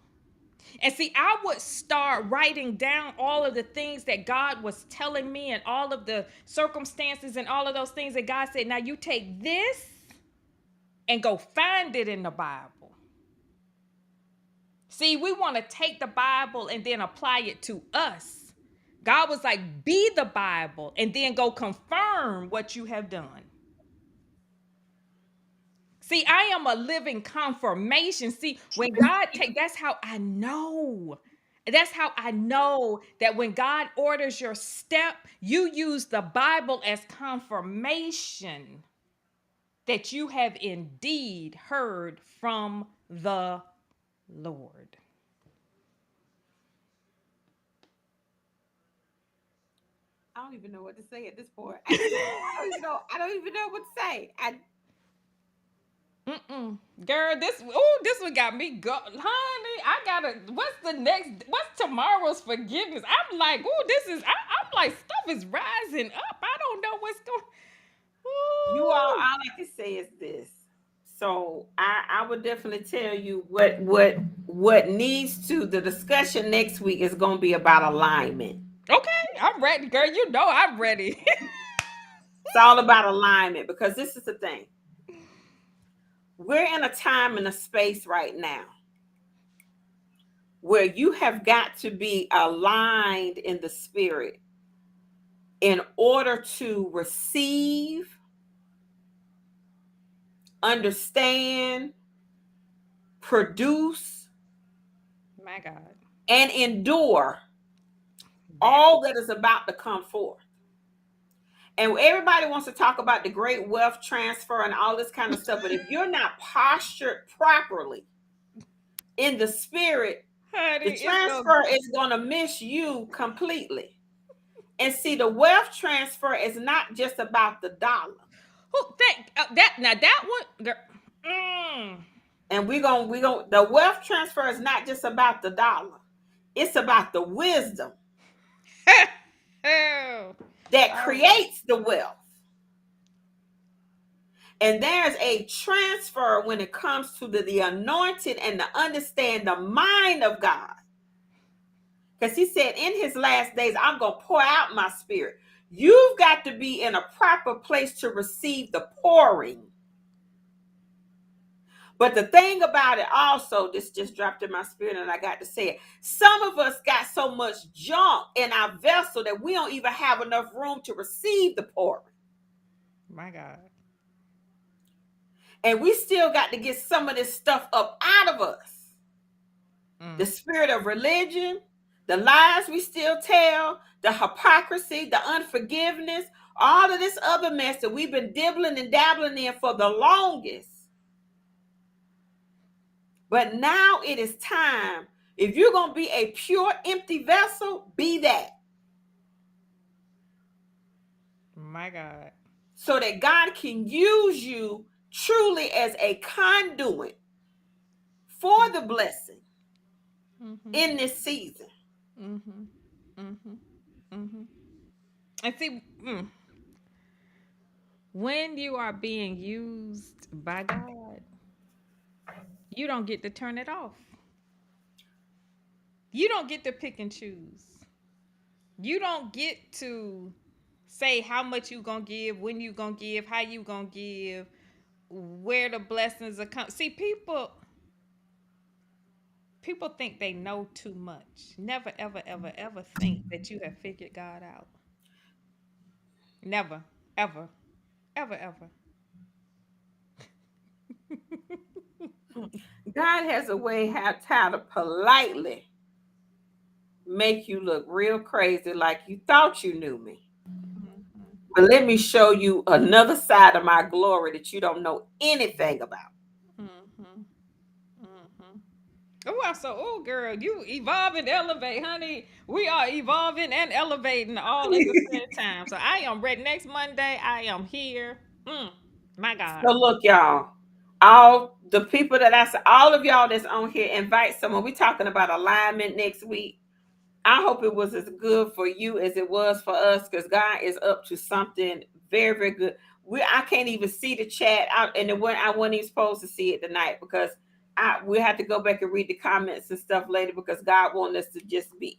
And see, I would start writing down all of the things that God was telling me and all of the circumstances and all of those things that God said, now you take this and go find it in the Bible. See, we want to take the Bible and then apply it to us. God was like, be the Bible and then go confirm what you have done. See, I am a living confirmation. See, when God take, that's how I know. That's how I know that when God orders your step, you use the Bible as confirmation that you have indeed heard from the Lord. I don't even know what to say at this point. I don't even know. I don't even know what to say. Girl, this one got me go, honey. I gotta. What's the next? What's tomorrow's forgiveness? I'm like, this is. I'm like, stuff is rising up. I don't know what's going. All Ooh. I can say is this. So I would definitely tell you what needs to the discussion next week is going to be about alignment. Okay, I'm ready, girl. You know I'm ready. It's all about alignment because this is the thing. We're in a time and a space right now where you have got to be aligned in the spirit in order to receive, understand, produce, My God, and endure that all that is about to come forth. And everybody wants to talk about the great wealth transfer and all this kind of stuff. But if you're not postured properly in the spirit, honey, the it's gonna. transfer is going to miss you completely. And see, the wealth transfer is not just about the dollar. Who that now that one, girl. Mm. And the wealth transfer is not just about the dollar. It's about the wisdom Oh, that all right. creates the wealth. And there's a transfer when it comes to the anointed and to understand the mind of God. Because he said in his last days, I'm going to pour out my spirit. You've got to be in a proper place to receive the pouring. But the thing about it also, this just dropped in my spirit and I got to say it. Some of us got so much junk in our vessel that we don't even have enough room to receive the pouring. My God. And we still got to get some of this stuff up out of us. Mm. The spirit of religion, the lies we still tell, the hypocrisy, the unforgiveness, all of this other mess that we've been dibbling and dabbling in for the longest. But now it is time. If you're going to be a pure, empty vessel, be that. My God. So that God can use you truly as a conduit for the blessing Mm-hmm. in this season. Mm-hmm. Mm-hmm. Mm-hmm. And see, when you are being used by God, you don't get to turn it off. You don't get to pick and choose. You don't get to say how much you gonna give, when you gonna give, how you gonna give, where the blessings are coming. See, people think they know too much. Never, ever, ever, ever think that you have figured God out. Never, ever, ever, ever. God has a way how to politely make you look real crazy like you thought you knew me. Mm-hmm. But let me show you another side of my glory that you don't know anything about. Mm-hmm. Mm-hmm. Oh, girl, you evolve and elevate, honey. We are evolving and elevating all at the same time. So I am ready. Next Monday, I am here. My God. So look, y'all, all the people that I said, all of y'all that's on here, invite someone. We're talking about alignment next week. I hope it was as good for you as it was for us, because God is up to something very, very good. I can't even see the chat out, and I wasn't even supposed to see it tonight because we had to go back and read the comments and stuff later because God wanted us to just be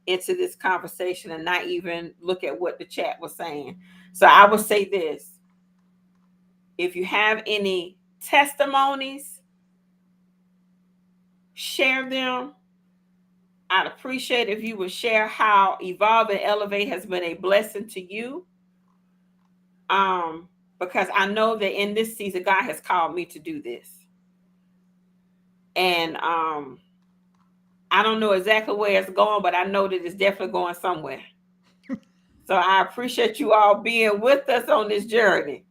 into this conversation and not even look at what the chat was saying. So I would say this: if you have any testimonies, share them. I'd appreciate if you would share how Evolve and Elevate has been a blessing to you. Um, because I know that in this season, God has called me to do this. And I don't know exactly where it's going, but I know that it's definitely going somewhere. So I appreciate you all being with us on this journey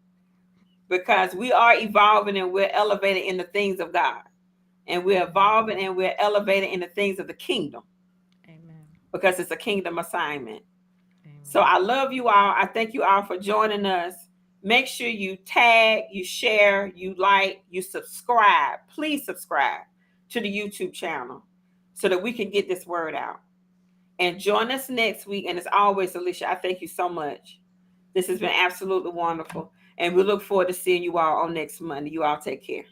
because we are evolving and we're elevating in the things of God. And we're Amen. evolving and we're elevating in the things of the kingdom Amen. because it's a kingdom assignment. So Amen. I love you all. I thank you all for joining us. Make sure you tag, you share, you like, you subscribe. Please subscribe to the YouTube channel so that we can get this word out. And join us next week. And as always, Alicia, I thank you so much. This has been absolutely wonderful. And we look forward to seeing you all on next Monday. You all take care.